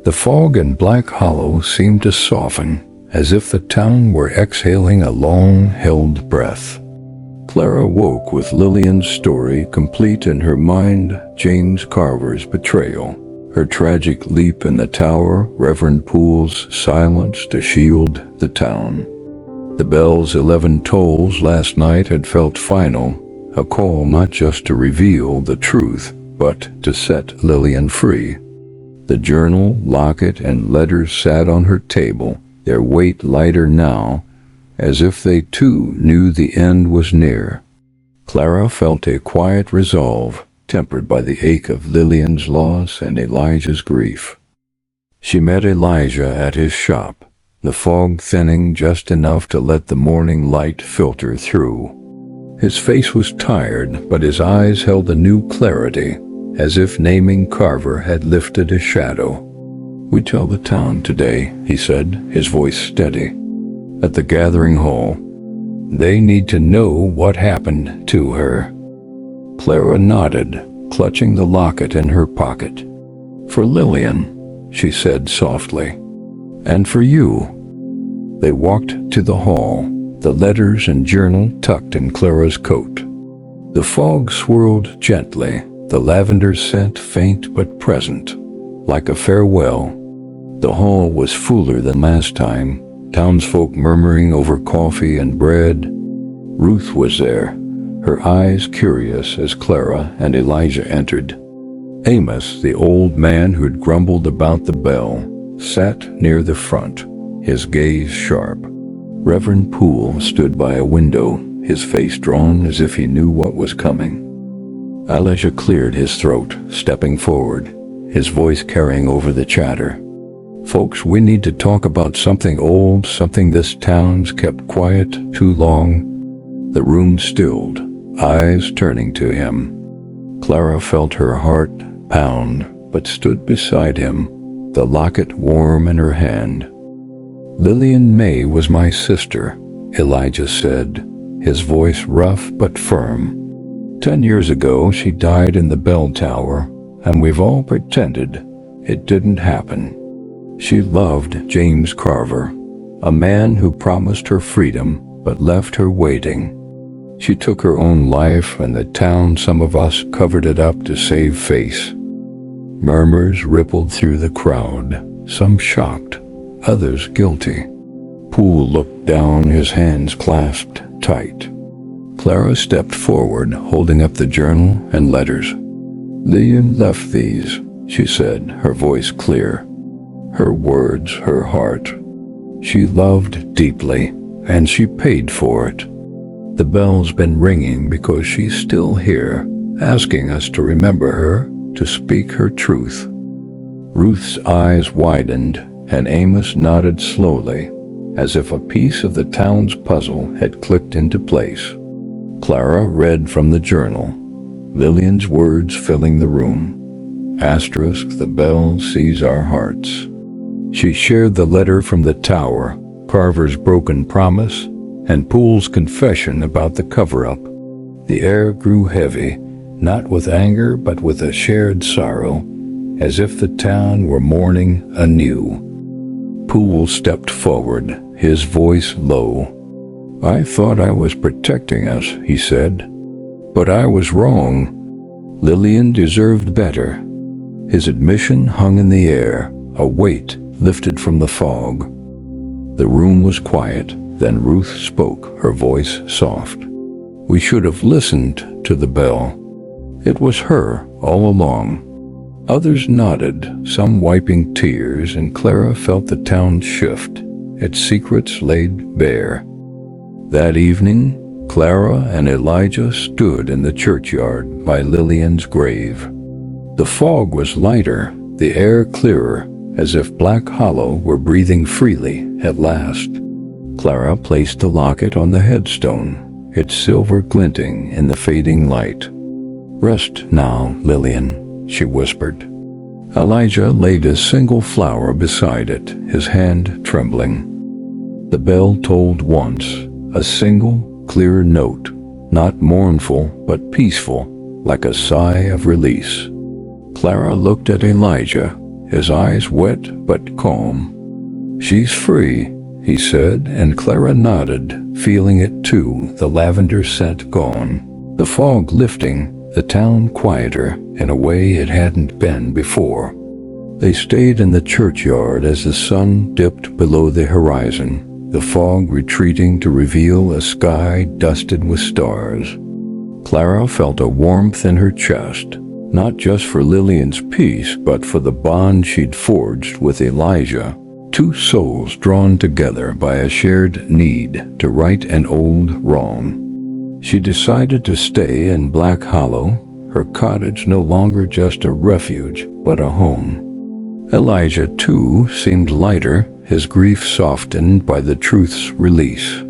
The fog and Black Hollow seemed to soften, as if the town were exhaling a long-held breath. Clara woke with Lillian's story complete in her mind, James Carver's betrayal, her tragic leap in the tower, Reverend Poole's silence to shield the town. The bell's 11 tolls last night had felt final, a call not just to reveal the truth, but to set Lillian free. The journal, locket, and letters sat on her table, their weight lighter now, as if they too knew the end was near. Clara felt a quiet resolve, tempered by the ache of Lillian's loss and Elijah's grief. She met Elijah at his shop, the fog thinning just enough to let the morning light filter through. His face was tired, but his eyes held a new clarity, as if naming Carver had lifted a shadow. We tell the town today, he said, his voice steady. At the gathering hall, they need to know what happened to her. Clara nodded, clutching the locket in her pocket. For Lillian, she said softly. And for you. They walked to the hall, the letters and journal tucked in Clara's coat. The fog swirled gently, the lavender scent faint but present, like a farewell. The hall was fuller than last time, townsfolk murmuring over coffee and bread. Ruth was there, her eyes curious as Clara and Elijah entered. Amos, the old man who'd grumbled about the bell, sat near the front, his gaze sharp. Reverend Poole stood by a window, his face drawn as if he knew what was coming. Elijah cleared his throat, stepping forward, his voice carrying over the chatter. Folks, we need to talk about something old, something this town's kept quiet too long. The room stilled, eyes turning to him. Clara felt her heart pound, but stood beside him, the locket warm in her hand. Lillian May was my sister, Elijah said, his voice rough but firm. 10 years ago, she died in the bell tower, and we've all pretended it didn't happen. She loved James Carver, a man who promised her freedom but left her waiting. She took her own life, and the town, some of us, covered it up to save face. Murmurs rippled through the crowd, some shocked, others guilty. Poole looked down, his hands clasped tight. Clara stepped forward, holding up the journal and letters. "Lillian left these," she said, her voice clear. Her words, her heart. She loved deeply, and she paid for it. The bell's been ringing because she's still here, asking us to remember her, to speak her truth. Ruth's eyes widened, and Amos nodded slowly, as if a piece of the town's puzzle had clicked into place. Clara read from the journal, Lillian's words filling the room. Asterisk, the bell sees our hearts. She shared the letter from the tower, Carver's broken promise, and Poole's confession about the cover-up. The air grew heavy, not with anger but with a shared sorrow, as if the town were mourning anew. Poole stepped forward, his voice low. "I thought I was protecting us," he said. "But I was wrong. Lillian deserved better." His admission hung in the air, a weight lifted from the fog. The room was quiet. Then Ruth spoke, her voice soft. "We should have listened to the bell. It was her all along." Others nodded, some wiping tears, and Clara felt the town shift, its secrets laid bare. That evening, Clara and Elijah stood in the churchyard by Lillian's grave. The fog was lighter, the air clearer, as if Black Hollow were breathing freely at last. Clara placed the locket on the headstone, its silver glinting in the fading light. "Rest now, Lillian," she whispered. Elijah laid a single flower beside it, his hand trembling. The bell tolled once, a single, clear note, not mournful but peaceful, like a sigh of release. Clara looked at Elijah, his eyes wet but calm. "She's free," he said, and Clara nodded, feeling it too, the lavender scent gone, the fog lifting, the town quieter in a way it hadn't been before. They stayed in the churchyard as the sun dipped below the horizon, the fog retreating to reveal a sky dusted with stars. Clara felt a warmth in her chest, not just for Lillian's peace, but for the bond she'd forged with Elijah. Two souls drawn together by a shared need to right an old wrong. She decided to stay in Black Hollow, her cottage no longer just a refuge, but a home. Elijah, too, seemed lighter, his grief softened by the truth's release.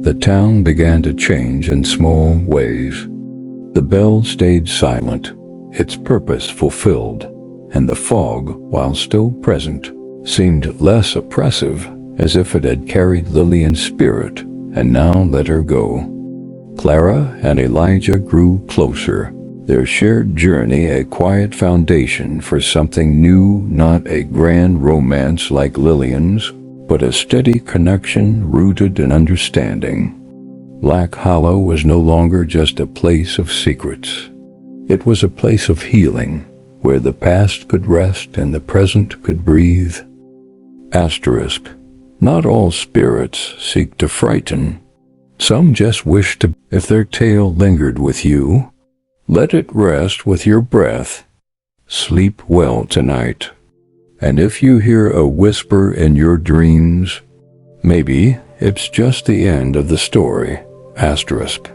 The town began to change in small ways. The bell stayed silent, its purpose fulfilled, and the fog, while still present, seemed less oppressive, as if it had carried Lillian's spirit and now let her go. Clara and Elijah grew closer, their shared journey a quiet foundation for something new, not a grand romance like Lillian's, but a steady connection rooted in understanding. Black Hollow was no longer just a place of secrets. It was a place of healing, where the past could rest and the present could breathe. Asterisk. Not all spirits seek to frighten. Some just wish to. If their tale lingered with you, let it rest with your breath. Sleep well tonight. And if you hear a whisper in your dreams, maybe it's just the end of the story. Asterisk.